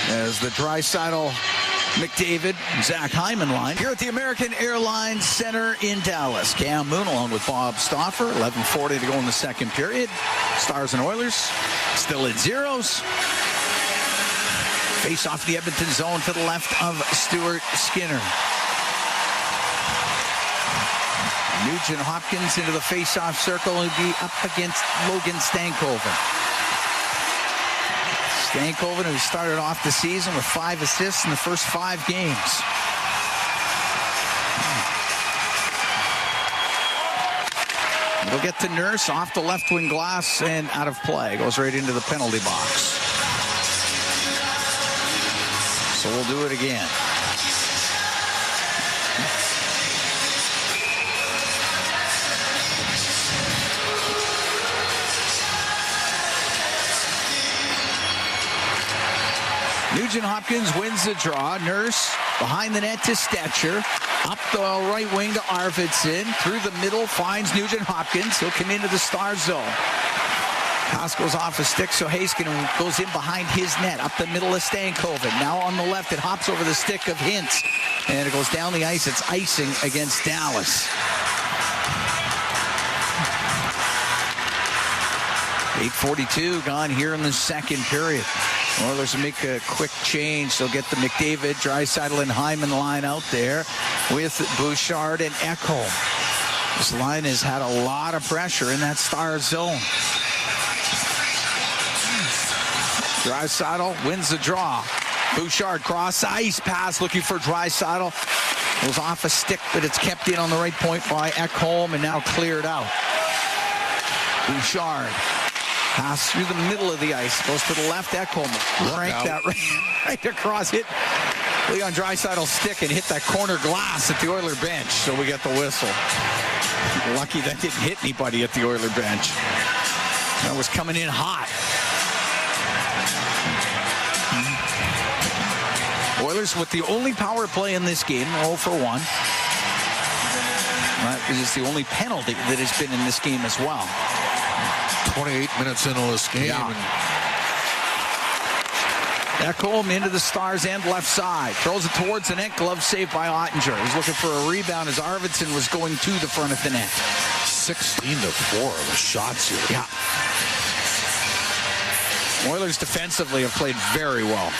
as the Draisaitl, McDavid, Zach Hyman line here at the American Airlines Center in Dallas. Cam Moon along with Bob Stauffer. 11:40 to go in the second period. Stars and Oilers still at zeros. Face off the Edmonton zone to the left of Stuart Skinner. Nugent Hopkins into the face-off circle and be up against Logan Stankoven. Stankoven, who started off the season with 5 assists in the first 5 games. We'll get to Nurse off the left wing glass and out of play. Goes right into the penalty box. So we'll do it again. Nugent Hopkins wins the draw. Nurse behind the net to Stetcher. Up the right wing to Arvidsson. Through the middle finds Nugent Hopkins. He'll come into the star zone. Pass goes off a stick, so Heiskanen goes in behind his net. Up the middle of Stankoven. Now on the left, it hops over the stick of Hintz. And it goes down the ice. It's icing against Dallas. 8:42 gone here in the second period. Oilers will make a quick change. They'll get the McDavid, Draisaitl, and Hyman line out there with Bouchard and Ekholm. This line has had a lot of pressure in that star zone. Draisaitl wins the draw. Bouchard cross ice pass looking for Draisaitl. Goes off a stick, but it's kept in on the right point by Ekholm and now cleared out. Bouchard. Pass through the middle of the ice. Goes to the left. Ekholm crank that right across. Hit Leon Draisaitl's stick and hit that corner glass at the Oiler bench. So we get the whistle. Lucky that didn't hit anybody at the Oiler bench. That was coming in hot. Oilers with the only power play in this game, 0 for 1. That is the only penalty that has been in this game as well. 28 minutes into this game. Yeah. Ekholm into the Stars' end left side. Throws it towards the net. Glove saved by Ottinger. He's looking for a rebound as Arvidsson was going to the front of the net. 16-4 of the shots here. Yeah. Oilers defensively have played very well.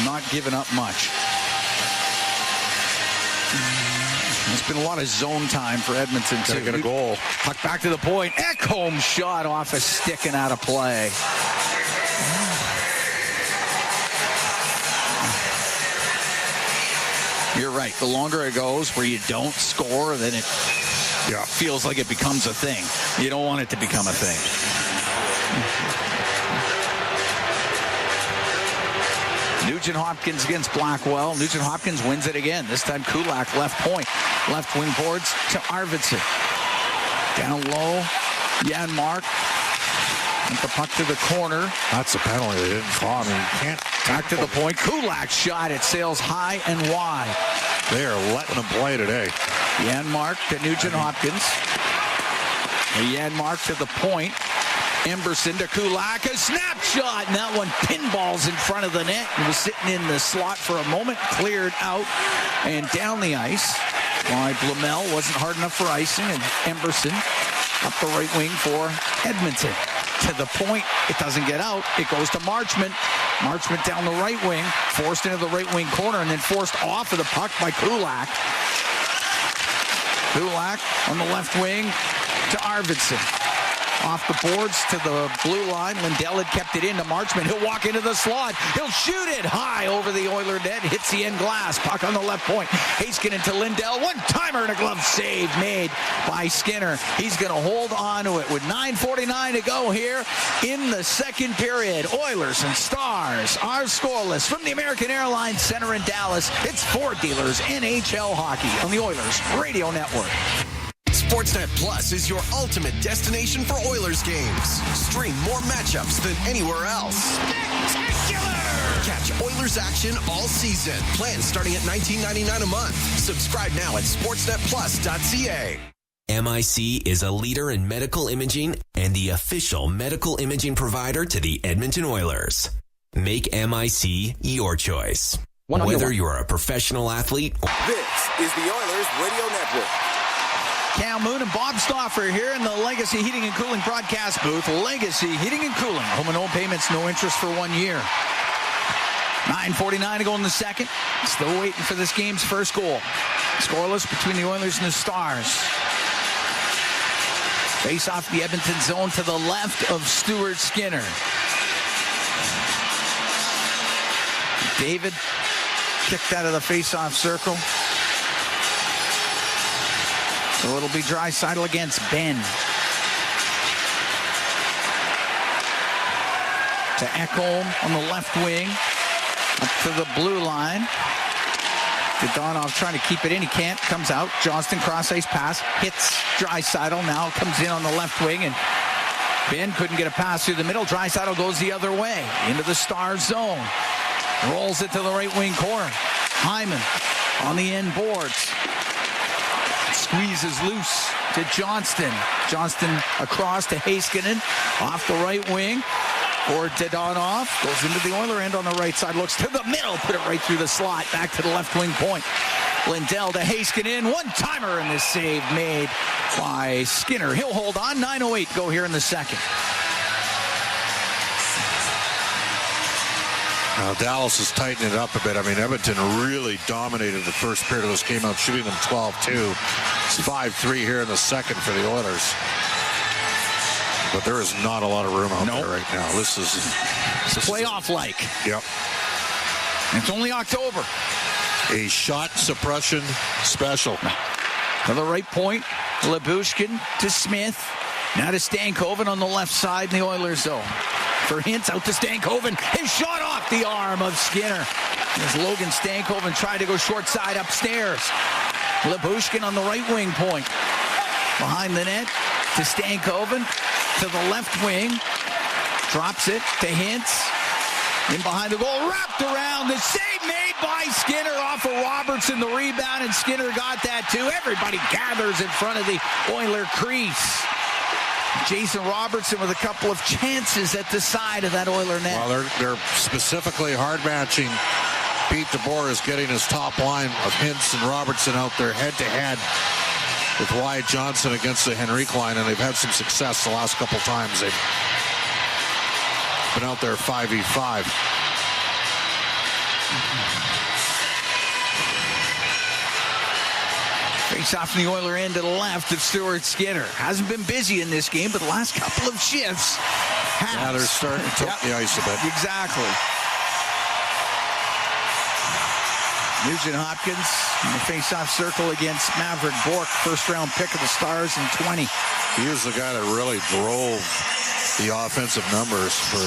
Not giving up much. It's been a lot of zone time for Edmonton, too. Get a goal. Puck back to the point. Ekholm shot off a stick and out of play. You're right. The longer it goes where you don't score, then it feels like it becomes a thing. You don't want it to become a thing. Nugent Hopkins against Blackwell. Nugent Hopkins wins it again. This time Kulak left point. Left wing boards to Arvidsson. Down low. Janmark. With the puck to the corner. That's a penalty. They didn't call. I mean, you can't. Back to the point. Kulak shot. It sails high and wide. They are letting them play today. Janmark to Nugent Hopkins. Janmark to the point. Emberson to Kulak, a snapshot, and that one pinballs in front of the net. He was sitting in the slot for a moment, cleared out and down the ice. Why Blumel wasn't hard enough for icing, and Emberson up the right wing for Edmonton. To the point, it doesn't get out. It goes to Marchment. Marchment down the right wing, forced into the right wing corner, and then forced off of the puck by Kulak. Kulak on the left wing to Arvidsson. Off the boards to the blue line. Lindell had kept it into Marchment. He'll walk into the slot. He'll shoot it high over the Oiler net. Hits the end glass. Puck on the left point. Heiskanen to Lindell. One-timer and a glove save made by Skinner. He's going to hold on to it with 9:49 to go here in the second period. Oilers and Stars are scoreless from the American Airlines Center in Dallas. It's Ford Dealers NHL Hockey on the Oilers Radio Network. Sportsnet Plus is your ultimate destination for Oilers games. Stream more matchups than anywhere else. Spectacular! Catch Oilers action all season. Plans starting at $19.99 a month. Subscribe now at sportsnetplus.ca. MIC is a leader in medical imaging and the official medical imaging provider to the Edmonton Oilers. Make MIC your choice. Whether you're a professional athlete. This is the Oilers Radio Network. Cam Moon and Bob Stauffer here in the Legacy Heating and Cooling broadcast booth. Legacy Heating and Cooling. Home and home payments, no interest for 1 year. 9:49 to go in the second. Still waiting for this game's first goal. Scoreless between the Oilers and the Stars. Face off the Edmonton zone to the left of Stuart Skinner. David kicked out of the face-off circle. So it'll be Draisaitl against Ben. To Ekholm on the left wing. Up to the blue line. Dadonov trying to keep it in. He can't. Comes out. Johnston cross-ice pass. Hits Draisaitl. Now comes in on the left wing. And Ben couldn't get a pass through the middle. Draisaitl goes the other way. Into the Stars zone. Rolls it to the right wing corner. Hyman on the end boards. Squeezes loose to Johnston. Johnston across to Heiskanen. Off the right wing. Or Dadonov goes into the Oiler end on the right side. Looks to the middle. Put it right through the slot. Back to the left wing point. Lindell to Heiskanen. One-timer in this save made by Skinner. He'll hold on. 9:08 go here in the second. Now Dallas is tightening it up a bit. I mean, Edmonton really dominated the first period of this game out, shooting them 12-2. It's 5-3 here in the second for the Oilers. But there is not a lot of room out there right now. This is playoff-like. Yep. And it's only October. A shot suppression special. To the right point, Lyubushkin to Smith. Now to Stankoven on the left side in the Oilers zone. For Hintz, out to Stankoven. His shot off the arm of Skinner. As Logan Stankoven tried to go short side upstairs. Lyubushkin on the right wing point. Behind the net to Stankoven. To the left wing. Drops it to Hintz. In behind the goal. Wrapped around. The save made by Skinner off of Robertson. The rebound, and Skinner got that too. Everybody gathers in front of the Oiler crease. Jason Robertson with a couple of chances at the side of that Oiler net. Well, they're specifically hard matching. Pete DeBoer is getting his top line of Hintz and Robertson out there head-to-head with Wyatt Johnson against the Henrique line, and they've had some success the last couple times. They've been out there 5v5. Face off from the Oiler end to the left of Stuart Skinner. Hasn't been busy in this game, but the last couple of shifts has. Yeah, they're starting to take the ice a bit. Exactly. Nugent Hopkins in the face-off circle against Maverick Bourque, first-round pick of the Stars in 20. He was the guy that really drove the offensive numbers for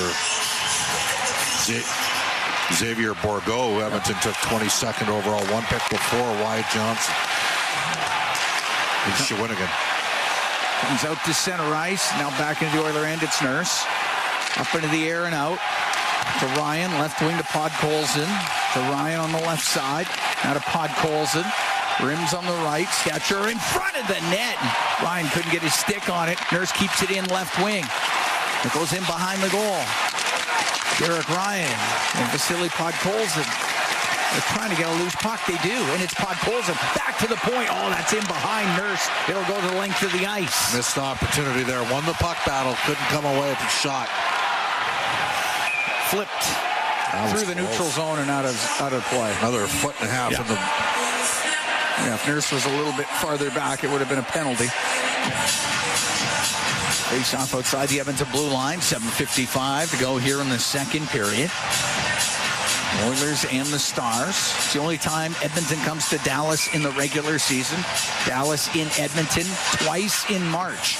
Xavier Bourgault, who Edmonton took 22nd overall, one pick before Wyatt Johnson. And Shawinigan. Comes out to center ice. Now back into the Oiler end. It's Nurse. Up into the air and out. To Ryan. Left wing to Podkolzin. To Ryan on the left side. Now to Podkolzin. Rims on the right. Stetcher in front of the net. Ryan couldn't get his stick on it. Nurse keeps it in left wing. It goes in behind the goal. Derek Ryan and Vasily Podkolzin. They're trying to get a loose puck. They do. And it's Podkolzin. Back to the point. Oh, that's in behind Nurse. It'll go to the length of the ice. Missed opportunity there. Won the puck battle. Couldn't come away with a shot. Flipped through the neutral zone and out of play. Another foot and a half in the... Yeah, if Nurse was a little bit farther back, it would have been a penalty. Face off outside the Edmonton blue line. 7:55 to go here in the second period. Oilers and the Stars. It's the only time Edmonton comes to Dallas in the regular season. Dallas in Edmonton twice in March.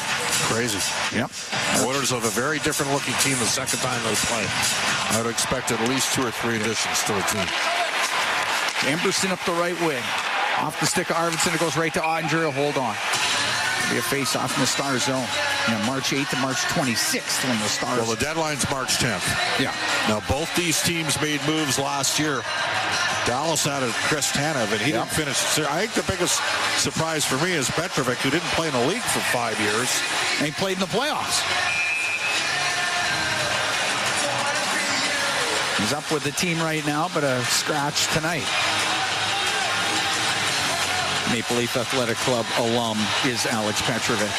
Crazy. Yep. Oilers have a very different looking team the second time they play. I would expect at least 2 or 3 additions to the team. Amberson up the right wing. Off the stick of Arvidsson. It goes right to Ottinger. Hold on. It'll be a face-off in the Star zone. March 8th to March 26th when the Stars... Well, the deadline's March 10th. Yeah. Now, both these teams made moves last year. Dallas added Chris Tanev, and he didn't finish. I think the biggest surprise for me is Petrovic, who didn't play in the league for 5 years. And he played in the playoffs. He's up with the team right now, but a scratch tonight. Maple Leaf Athletic Club alum is Alex Petrovic.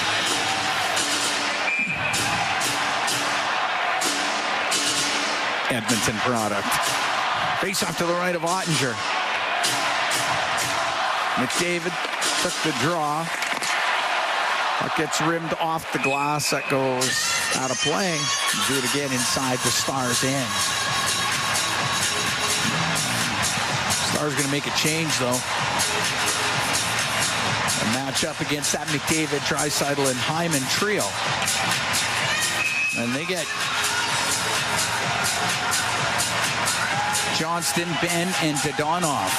Edmonton product. Face off to the right of Ottinger. McDavid took the draw. Puck gets rimmed off the glass. That goes out of play. Do it again inside the Stars' end. Stars going to make a change, though. A matchup against that McDavid, Draisaitl, and Hyman trio. And they get Johnston, Ben, and Dadonov.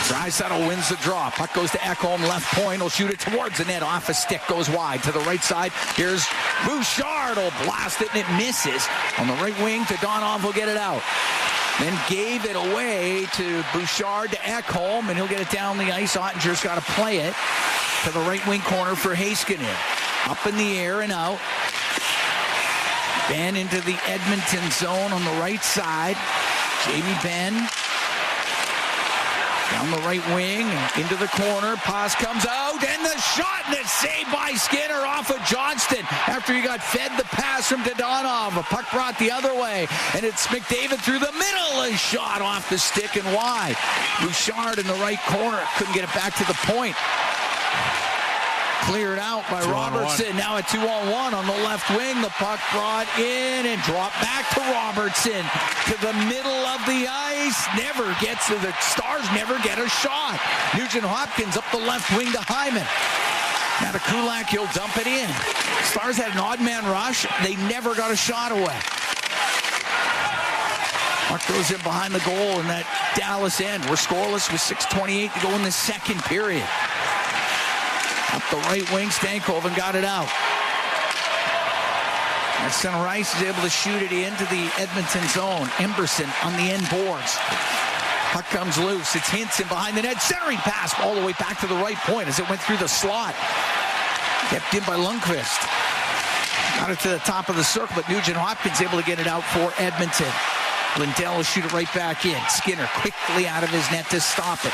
Draisaitl wins the draw. Puck goes to Ekholm, left point. He'll shoot it towards the net. Off a stick, goes wide to the right side. Here's Bouchard. Will blast it, and it misses. On the right wing, Dadonov will get it out. Then gave it away to Bouchard to Ekholm, and he'll get it down the ice. Ottinger's got to play it to the right wing corner for Heiskanen. Up in the air and out. Ben into the Edmonton zone on the right side. Jamie Benn down the right wing, into the corner. Pass comes out, and the shot, and it's saved by Skinner off of Johnston after he got fed the pass from Dadonov. A puck brought the other way, and it's McDavid through the middle. A shot off the stick and wide. Bouchard in the right corner. Couldn't get it back to the point. Cleared out by Robertson. Now a 2-on-1 on the left wing. The puck brought in and dropped back to Robertson. To the middle of the ice. Never gets to the Stars. Never get a shot. Nugent Hopkins up the left wing to Hyman. Now to Kulak. He'll dump it in. Stars had an odd man rush. They never got a shot away. Puck goes in behind the goal in that Dallas end. We're scoreless with 6:28 to go in the second period. Up the right wing, Stankoven got it out. And center ice is able to shoot it into the Edmonton zone. Emberson on the end boards. Puck comes loose. It's Hinson behind the net. Centering pass all the way back to the right point as it went through the slot. Kept in by Lundqvist. Got it to the top of the circle, but Nugent Hopkins able to get it out for Edmonton. Lindell will shoot it right back in. Skinner quickly out of his net to stop it.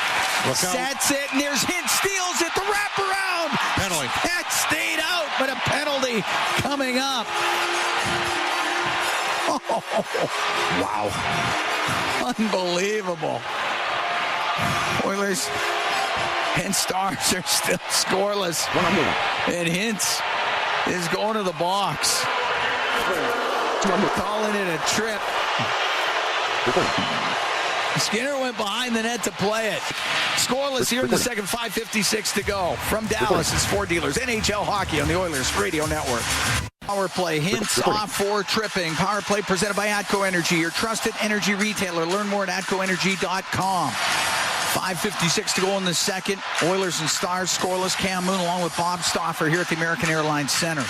Sets it, and there's Hintz, steals it, the wraparound. Penalty. That stayed out, but a penalty coming up. Oh, wow. Unbelievable. Oilers and Stars are still scoreless. And Hintz is going to the box. Calling it a trip. Skinner went behind the net to play it. Scoreless here in the second, 5:56 to go. From Dallas, it's Ford Dealers. NHL Hockey on the Oilers Radio Network. Power play, Hints off for tripping. Power play presented by ATCO Energy, your trusted energy retailer. Learn more at atcoenergy.com. 5:56 to go in the second. Oilers and Stars scoreless. Cam Moon along with Bob Stauffer here at the American Airlines Center.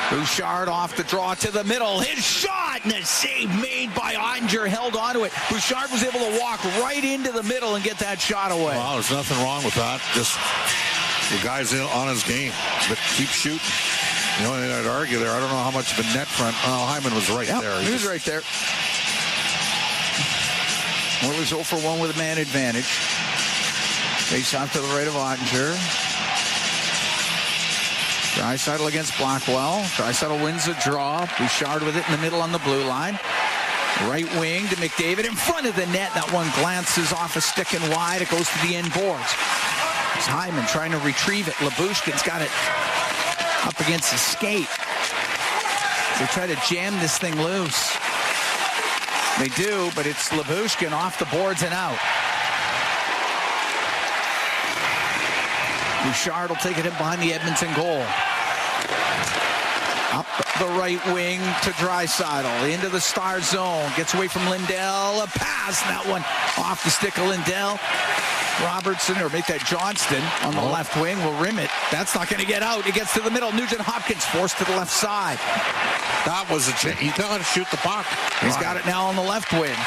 Bouchard off the draw to the middle. His shot, and a save made by Ottinger, held onto it. Bouchard was able to walk right into the middle and get that shot away. Well, there's nothing wrong with that. Just the guy's on his game, but keep shooting. The only thing I'd argue there, I don't know how much of a net front. Oh, Hyman was right there. He was right there. Oilers 0 for 1 with a man advantage. Face off to the right of Ottinger. Draisaitl against Blackwell. Draisaitl wins the draw. Bouchard with it in the middle on the blue line. Right wing to McDavid in front of the net. That one glances off a stick and wide. It goes to the end boards. It's Hyman trying to retrieve it. Labushkin's got it up against his skate. They try to jam this thing loose. They do, but it's Labushkin off the boards and out. Bouchard will take it in behind the Edmonton goal. Up the right wing to Draisaitl. Into the Star zone. Gets away from Lindell. A pass. That one off the stick of Lindell. Robertson, or make that Johnston on the left wing, will rim it. That's not going to get out. It gets to the middle. Nugent Hopkins forced to the left side. That was a chance. He got to shoot the puck. He's got it now on the left wing.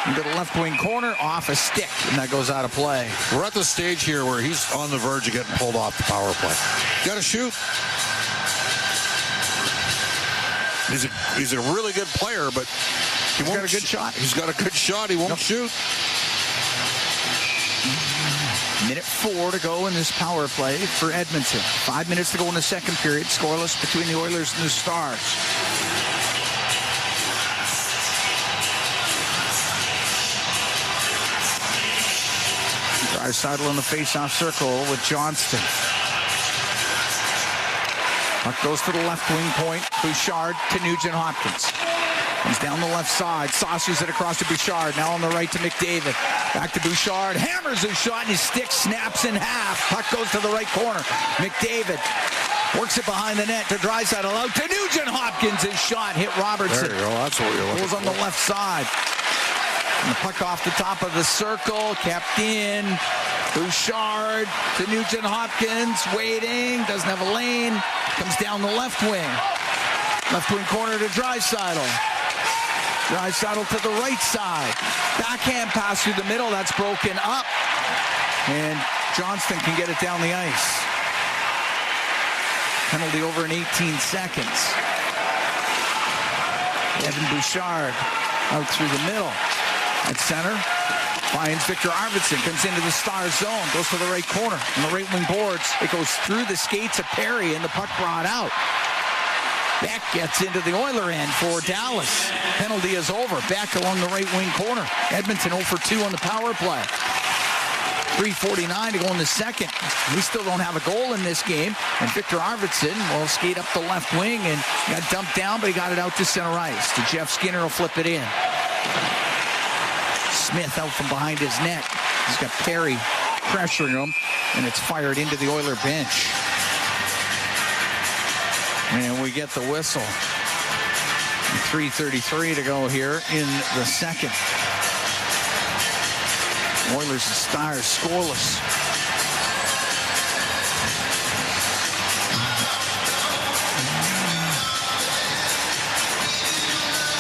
into the left wing corner, off a stick, and that goes out of play. We're at the stage here where he's on the verge of getting pulled off the power play. Got to shoot. He's a really good player, but he's got a good shot. He's got a good shot. He won't shoot. Minute 4 to go in this power play for Edmonton. 5 minutes to go in the second period. Scoreless between the Oilers and the Stars. Draisaitl in the face-off circle with Johnston. Puck goes to the left wing point. Bouchard to Nugent-Hopkins. Comes down the left side. Saucers it across to Bouchard. Now on the right to McDavid. Back to Bouchard. Hammers his shot, and his stick snaps in half. Puck goes to the right corner. McDavid works it behind the net to Draisaitl. Out to Nugent-Hopkins. His shot hit Robertson. There you go. That's what you're looking for. Goes on the left side. And the puck off the top of the circle. Kept in. Bouchard to Nugent-Hopkins. Waiting. Doesn't have a lane. Comes down the left wing. Left wing corner to Draisaitl. Draisaitl to the right side. Backhand pass through the middle. That's broken up. And Johnston can get it down the ice. Penalty over in 18 seconds. Evan Bouchard out through the middle. At center. Finds Victor Arvidsson. Comes into the Stars zone. Goes to the right corner. On the right wing boards. It goes through the skates of Perry and the puck brought out. Beck gets into the Oiler end for Dallas. Penalty is over. Back along the right wing corner. Edmonton 0 for 2 on the power play. 3:49 to go in the second. We still don't have a goal in this game. And Victor Arvidsson will skate up the left wing and got dumped down, but he got it out to center ice. To Jeff Skinner will flip it in. Smith out from behind his net. He's got Perry pressuring him, and it's fired into the Oiler bench. And we get the whistle. 3:33 to go here in the second. Oilers and Stars scoreless.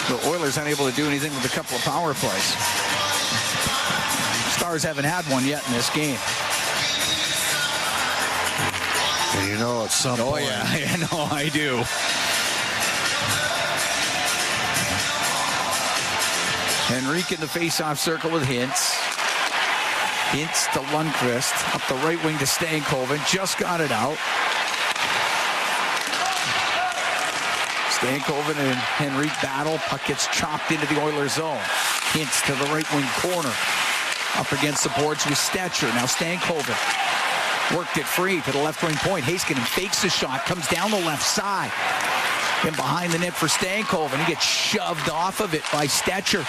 The Oilers unable to do anything with a couple of power plays. Stars haven't had one yet in this game. And you know at some point. Oh, yeah, I know, I do. Henrique in the face-off circle with Hintz. Hintz to Lundqvist. Up the right wing to Stankoven. Just got it out. Stankoven and Henrique battle. Puck gets chopped into the Oilers zone. Hintz to the right wing corner. Up against the boards with Stetcher. Now Stankoven. Worked it free to the left wing point. Heiskanen fakes the shot, comes down the left side. And behind the net for Stankoven. He gets shoved off of it by Stetcher.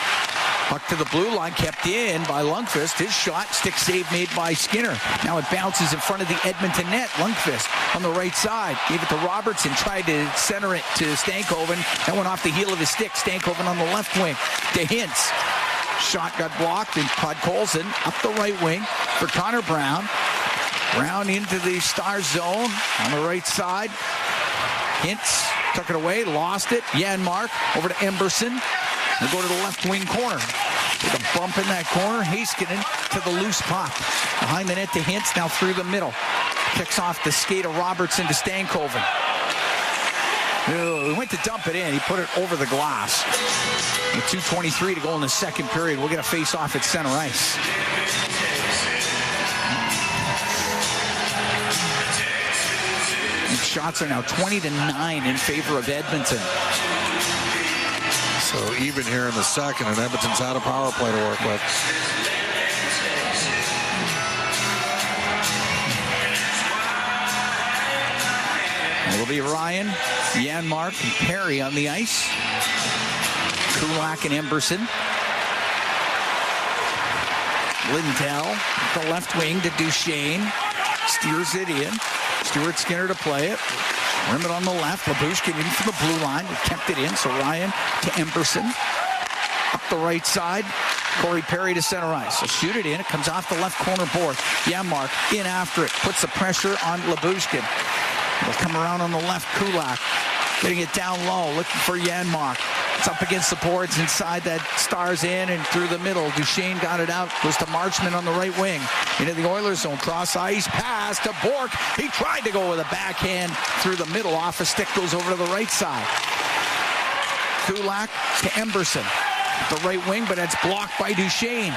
Puck to the blue line, kept in by Lundqvist. His shot, stick save made by Skinner. Now it bounces in front of the Edmonton net. Lundqvist on the right side. Gave it to Robertson, tried to center it to Stankoven. That went off the heel of his stick. Stankoven on the left wing to Hintz. Shot got blocked, and Podkolzin up the right wing for Connor Brown. Brown into the Stars zone on the right side. Hintz took it away, lost it. Janmark over to Emberson. They go to the left wing corner. With a bump in that corner, Heiskanen to the loose puck. Behind the net to Hintz, now through the middle. Kicks off the skate of Robertson to Stankoven. He went to dump it in. He put it over the glass. With 2:23 to go in the second period, we'll get a face-off at center ice. And shots are now 20-9 in favor of Edmonton. So even here in the second, and Edmonton's had a power play to work with. It'll be Ryan, Janmark, and Perry on the ice. Kulak and Emberson. Lindell, the left wing to Duchesne. Steers it in. Stuart Skinner to play it. Rimmet on the left. Labushkin in from the blue line. He kept it in. So Ryan to Emberson. Up the right side. Corey Perry to center ice. So shoot it in. It comes off the left corner board. Janmark in after it. Puts the pressure on Labushkin. It'll come around on the left. Kulak getting it down low. Looking for Janmark. It's up against the boards inside that Stars in and through the middle. Duchesne got it out. Goes to Marchman on the right wing. Into the Oilers zone. Cross ice pass to Bork. He tried to go with a backhand through the middle. Off a stick goes over to the right side. Kulak to Emberson. The right wing, but it's blocked by Duchesne.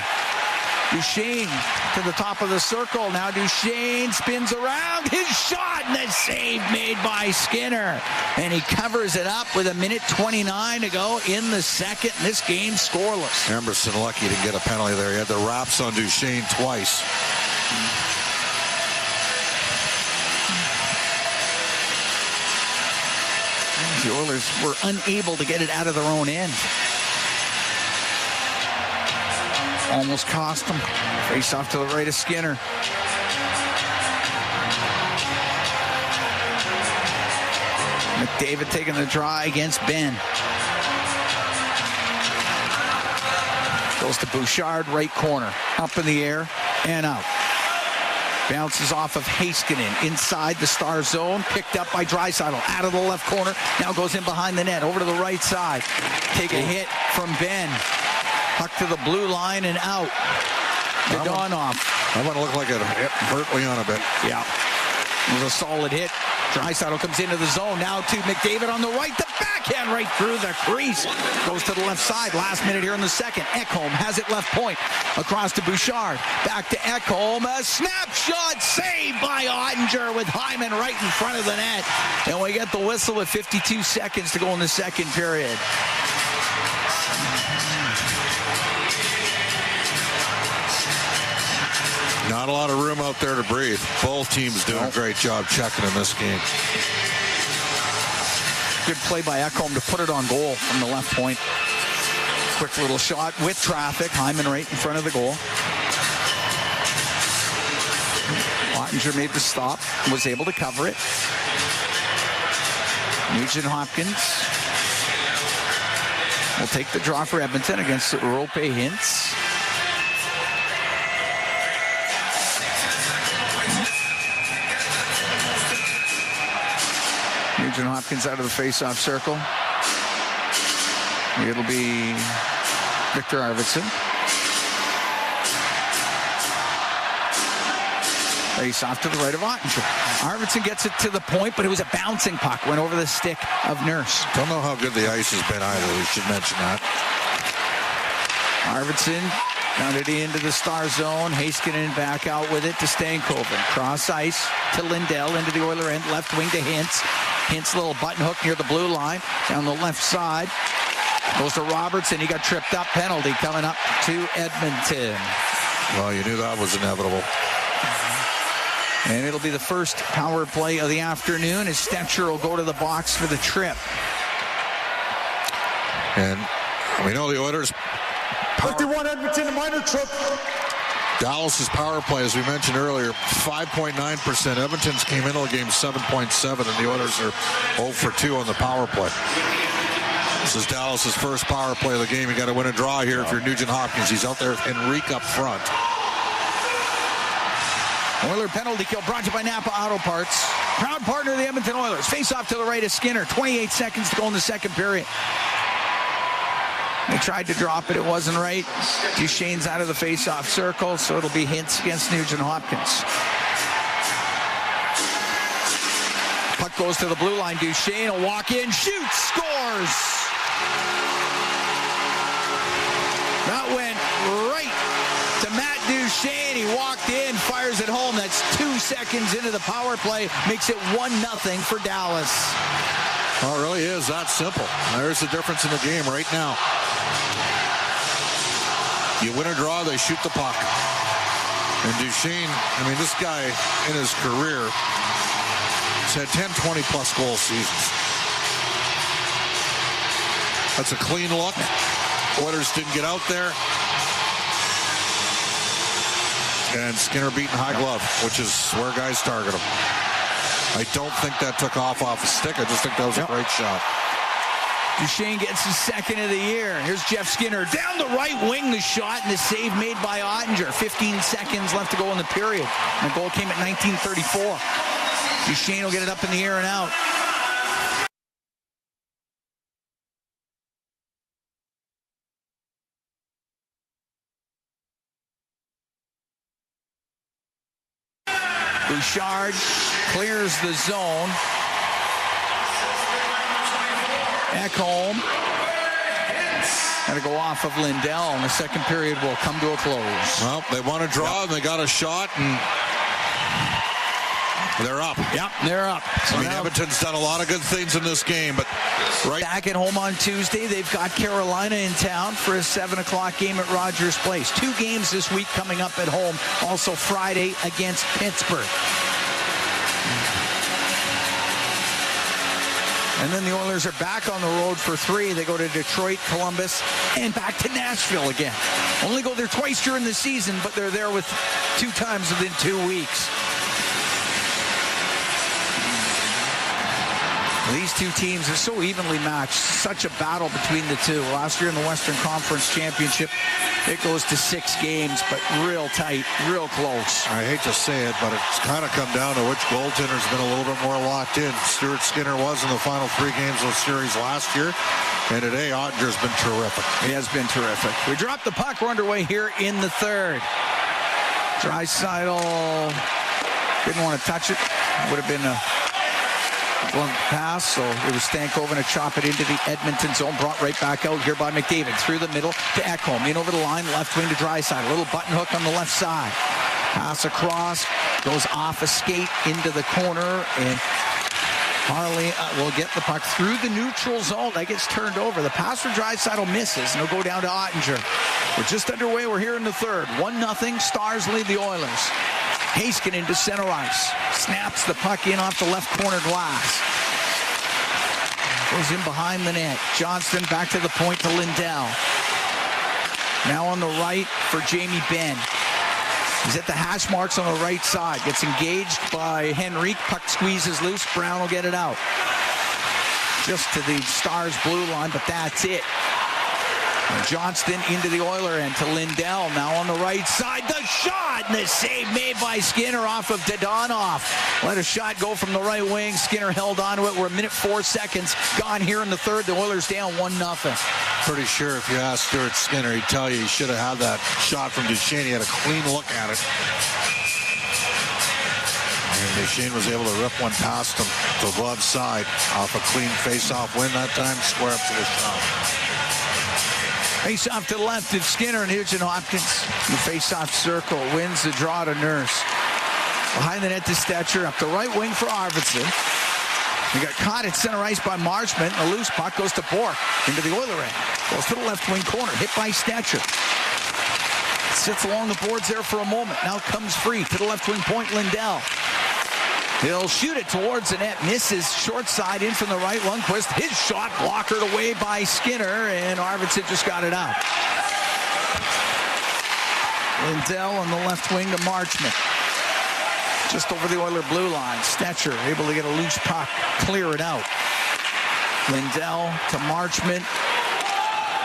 Duchesne to the top of the circle. Now Duchesne spins around. His shot and the save made by Skinner. And he covers it up with 1:29 to go in the second. This game scoreless. Emberson lucky to get a penalty there. He had the wraps on Duchesne twice. The Oilers were unable to get it out of their own end. Almost cost them. Face off to the right of Skinner. McDavid taking the try against Ben. Goes to Bouchard, right corner. Up in the air and out. Bounces off of Heiskanen inside the Star zone. Picked up by Draisaitl out of the left corner. Now goes in behind the net. Over to the right side. Take a hit from Ben. Puck to the blue line and out. Dadonov. I want to look like it hurt Leon a bit. Yeah. It was a solid hit. Draisaitl comes into the zone. Now to McDavid on the right. The backhand right through the crease. Goes to the left side. Last minute here in the second. Ekholm has it left point. Across to Bouchard. Back to Ekholm. A snapshot saved by Ottinger with Hyman right in front of the net. And we get the whistle with 52 seconds to go in the second period. Not a lot of room out there to breathe. Both teams doing a great job checking in this game. Good play by Ekholm to put it on goal from the left point. Quick little shot with traffic. Hyman right in front of the goal. Ottinger made the stop. Was able to cover it. Nugent Hopkins will take the draw for Edmonton against Roope Hintz. Nugent Hopkins out of the face-off circle. It'll be Victor Arvidsson. Face-off to the right of Ottinger. Arvidsson gets it to the point, but it was a bouncing puck. Went over the stick of Nurse. Don't know how good the ice has been either. We should mention that. Arvidsson rounded into the Star zone. Heiskanen back out with it to Stankoven. Cross ice to Lindell into the Oiler end. Left wing to Hintz. Hintz little button hook near the blue line. Down the left side. Goes to Robertson. He got tripped up. Penalty coming up to Edmonton. Well, you knew that was inevitable. And it'll be the first power play of the afternoon as Stetcher will go to the box for the trip. And we know the Oilers. 51 Edmonton, a minor trip. Dallas's power play, as we mentioned earlier, 5.9%. Edmonton's came into the game 7.7, and the Oilers are 0 for 2 on the power play. This is Dallas's first power play of the game. You got to win a draw here if you're Nugent Hopkins. He's out there, Henrique up front. Oiler penalty kill brought to you by Napa Auto Parts. Proud partner of the Edmonton Oilers. Face off to the right of Skinner. 28 seconds to go in the second period. They tried to drop it. It wasn't right. Duchesne's out of the face-off circle, so it'll be Hintz against Nugent Hopkins. Puck goes to the blue line. Duchesne will walk in, shoots, scores. That went right to Matt Duchesne. He walked in, fires it home. That's 2 seconds into the power play. Makes it 1-0 for Dallas. Oh, it really is that simple. There's the difference in the game right now. You win a draw, they shoot the puck. And Duchesne, I mean, this guy in his career has had 10, 20-plus goal seasons. That's a clean look. Oilers didn't get out there. And Skinner beating high glove, which is where guys target him. I don't think that took off a stick. I just think that was a great shot. Duchesne gets his second of the year. Here's Jeff Skinner down the right wing, the shot, and the save made by Ottinger. 15 seconds left to go in the period. And the goal came at 19:34. Duchesne will get it up in the air and out. Bouchard clears the zone. Ekholm got to go off of Lindell, and the second period will come to a close. Well, they want to draw, and they got a shot, and they're up. Yep, they're up. So Edmonton's done a lot of good things in this game, but back at home on Tuesday, they've got Carolina in town for a 7 o'clock game at Rogers Place. 2 games this week coming up at home. Also Friday against Pittsburgh. And then the Oilers are back on the road for 3. They go to Detroit, Columbus, and back to Nashville again. Only go there twice during the season, but they're there with 2 times within 2 weeks. These 2 teams are so evenly matched. Such a battle between the 2. Last year in the Western Conference Championship, it goes to 6 games, but real tight, real close. I hate to say it, but it's kind of come down to which goaltender's been a little bit more locked in. Stuart Skinner was in the final 3 games of the series last year, and today Ottinger's been terrific. He has been terrific. We dropped the puck. We're underway here in the 3rd. Draisaitl didn't want to touch it. Would have been a glove pass, so it was Stankoven to chop it into the Edmonton zone. Brought right back out here by McDavid. Through the middle to Ekholm. In over the line, left wing to Draisaitl. A little button hook on the left side. Pass across, goes off a skate into the corner, and Harley will get the puck through the neutral zone. That gets turned over. The pass for Draisaitl misses, and it'll go down to Ottinger. We're just underway. We're here in the 3rd. 1-0. Stars lead the Oilers. Heiskanen to center ice. Snaps the puck in off the left corner glass. Goes in behind the net. Johnston back to the point to Lindell. Now on the right for Jamie Benn. He's at the hash marks on the right side. Gets engaged by Henrique. Puck squeezes loose. Brown will get it out. Just to the Stars blue line, but that's it. And Johnston into the Oiler end to Lindell. Now on the right side. The shot! And the save made by Skinner off of Dadonov. Let a shot go from the right wing. Skinner held on to it. We're a minute 4 seconds gone here in the 3rd. The Oilers down 1-0. Pretty sure if you ask Stuart Skinner, he'd tell you he should have had that shot from Duchesne. He had a clean look at it. And Duchesne was able to rip one past him to the glove side off a clean face-off win that time. Square up to the shot. Face off to the left of Skinner, and here's Hopkins. The face-off circle wins the draw to Nurse. Behind the net to Stetcher, up the right wing for Arvidsson. He got caught at center ice by Marchment. A loose puck goes to Bork into the Oiler end. Goes to the left wing corner, hit by Stetcher. Sits along the boards there for a moment. Now comes free to the left wing point, Lindell. He'll shoot it towards the net. Misses short side in from the right. Lundqvist, his shot blockered away by Skinner, and Arvidsson just got it out. Lindell on the left wing to Marchment. Just over the Oiler blue line. Stetcher able to get a loose puck, clear it out. Lindell to Marchment.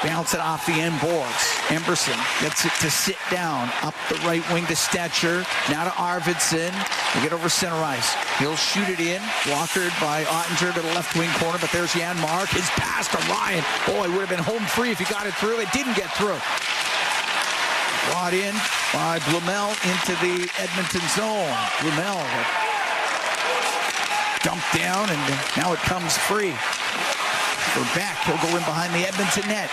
Bounce it off the end boards. Emberson gets it to sit down. Up the right wing to Stetcher. Now to Arvidsson. They get over center ice. He'll shoot it in. Blockered by Ottinger to the left wing corner. But there's Jan Mark. His pass to Ryan. Boy, would have been home free if he got it through. It didn't get through. Brought in by Blumel into the Edmonton zone. Blumel dumped down, and now it comes free. For Beck, he'll go in behind the Edmonton net.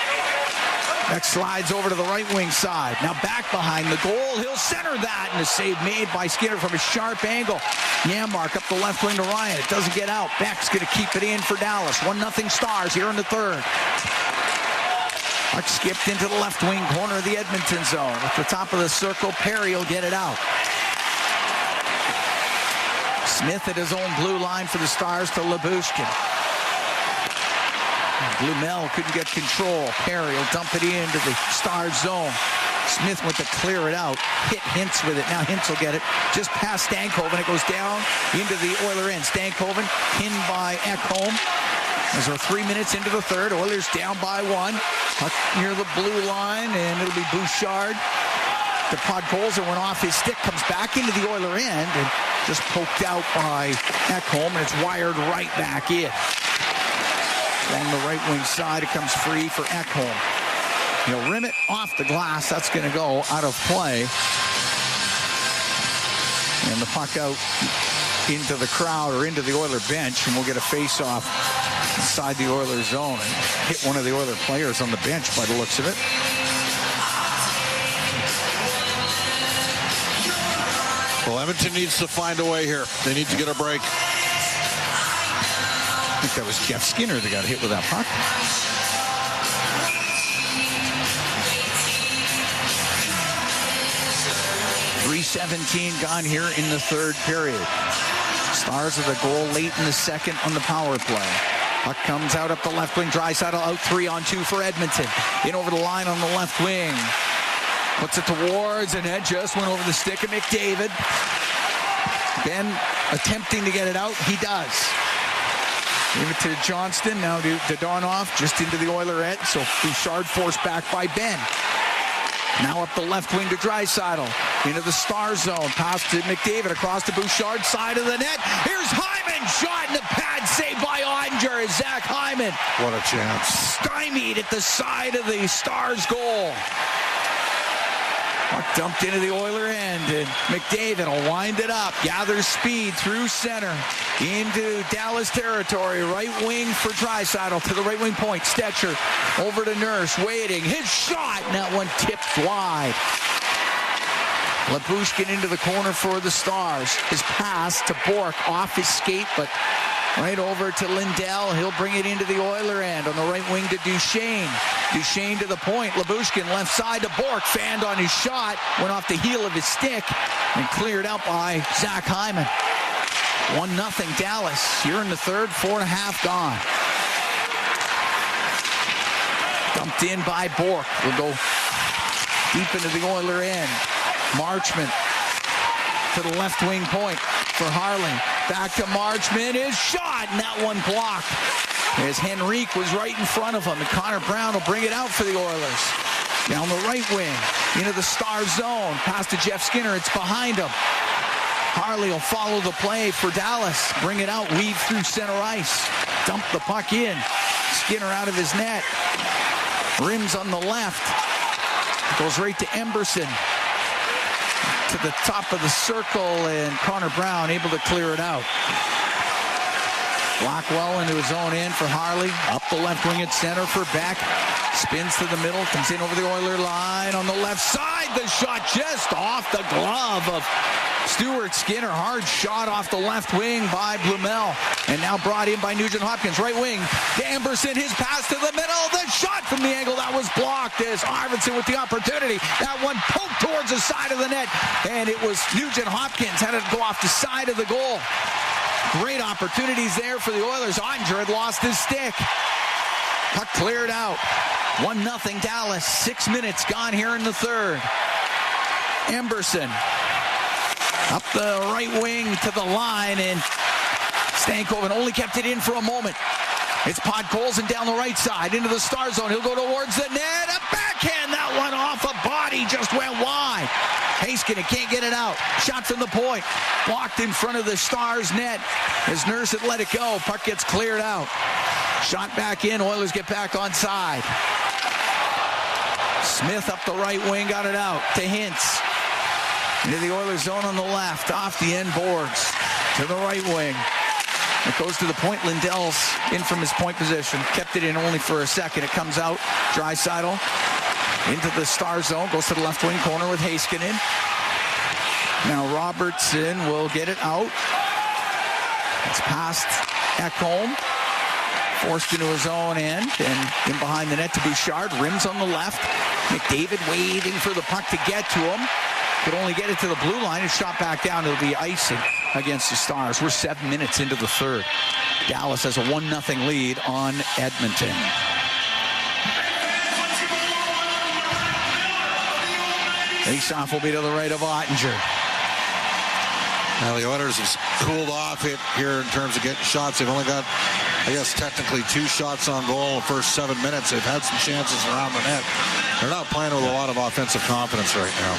Beck slides over to the right wing side. Now back behind the goal. He'll center that, and a save made by Skinner from a sharp angle. Janmark up the left wing to Ryan. It doesn't get out. Beck's going to keep it in for Dallas. 1-0 Stars here in the 3rd. Puck skipped into the left wing corner of the Edmonton zone. At the top of the circle, Perry will get it out. Smith at his own blue line for the Stars to Lyubushkin. Blumel couldn't get control. Perry will dump it into the Stars zone. Smith went to clear it out. Hit Hintz with it. Now Hintz will get it just past Stankoven. It goes down into the Oiler end. Stankoven pinned by Ekholm. As we're 3 minutes into the 3rd, Oilers down by 1. Puck near the blue line, and it'll be Bouchard. The Podkolzin went off his stick, comes back into the Oiler end, and just poked out by Ekholm, and it's wired right back in. Along the right wing side, it comes free for Ekholm. He'll rim it off the glass. That's going to go out of play. And the puck out into the crowd or into the Oiler bench, and we'll get a face-off inside the Oiler zone and hit one of the Oiler players on the bench by the looks of it. Well, Edmonton needs to find a way here. They need to get a break. I think that was Jeff Skinner that got hit with that puck. .317 gone here in the third period. Stars with a goal late in the second on the power play. Puck comes out up the left wing. Draisaitl out 3-on-2 for Edmonton. In over the line on the left wing. Puts it towards, and Ed just went over the stick of McDavid. Ben attempting to get it out. He does. Give it to Johnston. Now to Donoff. Just into the Oiler end. So Bouchard forced back by Ben. Now up the left wing to Draisaitl. Into the star zone. Pass to McDavid across the Bouchard side of the net. Here's Hyman. Shot in the pad. Saved by Ottinger. Zach Hyman. What a chance. Stymied at the side of the Stars goal. Puck dumped into the Oiler end, and McDavid will wind it up. Gathers speed through center. Into Dallas territory. Right wing for Draisaitl to the right wing point. Stetcher over to Nurse. Waiting. His shot. And that one tipped wide. Labushkin into the corner for the Stars. His pass to Bork off his skate, but right over to Lindell. He'll bring it into the Oiler end. On the right wing to Duchesne. Duchesne to the point. Labushkin left side to Bork. Fanned on his shot. Went off the heel of his stick and cleared out by Zach Hyman. 1-0 Dallas. Here in the third. 4.5 gone. Dumped in by Bork. We'll go deep into the Oiler end. Marchment to the left wing point for Harling. Back to Marchment. His shot, and that one blocked. As Henrique was right in front of him, and Connor Brown will bring it out for the Oilers. Down the right wing, into the Star zone. Pass to Jeff Skinner. It's behind him. Harley will follow the play for Dallas. Bring it out, weave through center ice. Dump the puck in. Skinner out of his net. Rims on the left. Goes right to Emberson. To the top of the circle, and Connor Brown able to clear it out. Blackwell into his own end for Harley. Up the left wing at center for Beck. Spins to the middle, comes in over the Oiler line on the left side. The shot just off the glove of Stuart Skinner. Hard shot off the left wing by Blumel. And now brought in by Nugent Hopkins. Right wing to Emberson. His pass to the middle. The shot from the angle that was blocked as Arvidsson with the opportunity. That one poked towards the side of the net. And it was Nugent Hopkins had to go off the side of the goal. Great opportunities there for the Oilers. Ottinger had lost his stick. Puck cleared out. 1-0 Dallas. 6 minutes gone here in the third. Emberson up the right wing to the line, and Stankoven only kept it in for a moment. It's Podkolzin down the right side into the Star zone. He'll go towards the net. A backhand. That one off a body just went wide. Heiskanen can't get it out. Shot from the point. Blocked in front of the Stars net as Nurse had let it go. Puck gets cleared out. Shot back in. Oilers get back on side. Smith up the right wing. Got it out to Hintz. Into the Oilers zone on the left. Off the end boards. To the right wing. It goes to the point. Lindell's in from his point position. Kept it in only for a second. It comes out. Draisaitl into the Star zone. Goes to the left wing corner with Heiskanen. Now Robertson will get it out. It's past Ekholm. Forced into his own end. And in behind the net to Bouchard. Rims on the left. McDavid waiting for the puck to get to him. Could only get it to the blue line. It's shot back down. It'll be icing against the Stars. We're 7 minutes into the third. Dallas has a 1-0 lead on Edmonton. Faceoff will be to the right of Ottinger. Now the Oilers have cooled off it here in terms of getting shots. They've only got, I guess, technically 2 shots on goal in the first 7 minutes. They've had some chances around the net. They're not playing with a lot of offensive confidence right now.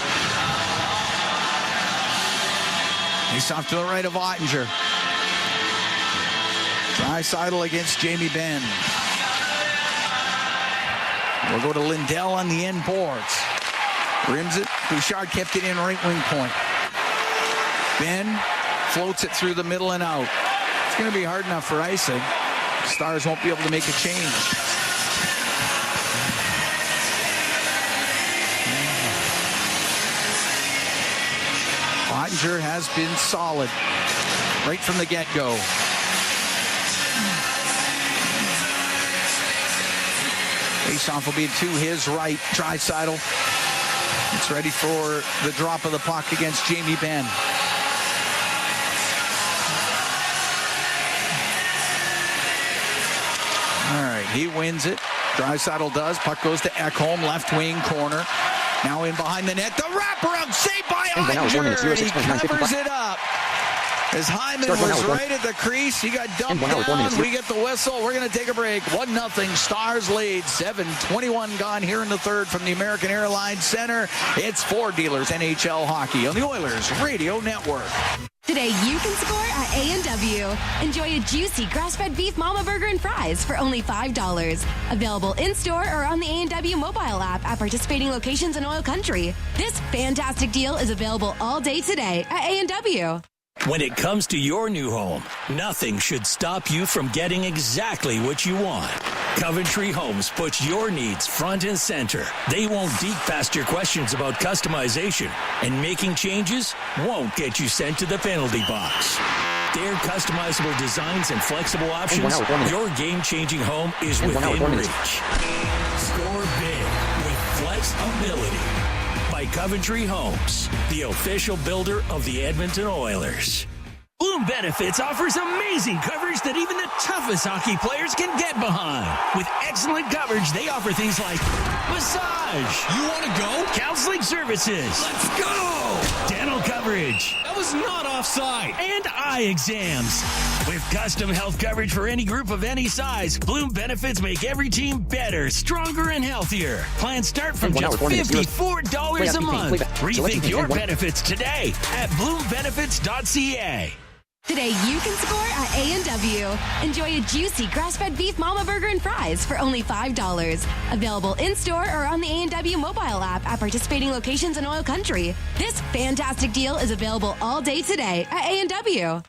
He's off to the right of Ottinger. Draisaitl against Jamie Benn. We'll go to Lindell on the end boards. Rims it. Bouchard kept it in right wing point. Ben floats it through the middle and out. It's going to be hard enough for icing. Stars won't be able to make a change. Ottinger has been solid right from the get-go. Faceoff will be to his right. Draisaitl. It's ready for the drop of the puck against Jamie Benn. All right, he wins it. Draisaitl does. Puck goes to Ekholm, left wing corner. Now in behind the net. The wraparound saved by Ottinger. He covers it up. As Hyman was right at the crease, he got dumped down. We get the whistle. We're going to take a break. 1-0. Stars lead. 7:21 gone here in the third from the American Airlines Center. It's Ford Dealers NHL Hockey on the Oilers Radio Network. Today you can score at A&W. Enjoy a juicy grass-fed beef mama burger and fries for only $5. Available in-store or on the A&W mobile app at participating locations in Oil Country. This fantastic deal is available all day today at A&W. When it comes to your new home, nothing should stop you from getting exactly what you want. Coventry Homes puts your needs front and center. They won't dig past your questions about customization, and making changes won't get you sent to the penalty box. Their customizable designs and flexible options, your game-changing home is within reach. Score big with flexibility. By Coventry Homes, the official builder of the Edmonton Oilers. Bloom Benefits offers amazing coverage that even the toughest hockey players can get behind. With excellent coverage, they offer things like massage. You want to go? Counseling services. Let's go! Dental coverage. That was not offside. And eye exams. With custom health coverage for any group of any size, Bloom Benefits make every team better, stronger, and healthier. Plans start from just $54 a month. Rethink your benefits today at bloombenefits.ca. Today you can score at A&W. Enjoy a juicy grass-fed beef mama burger and fries for only $5. Available in-store or on the A&W mobile app at participating locations in Oil Country. This fantastic deal is available all day today at A&W.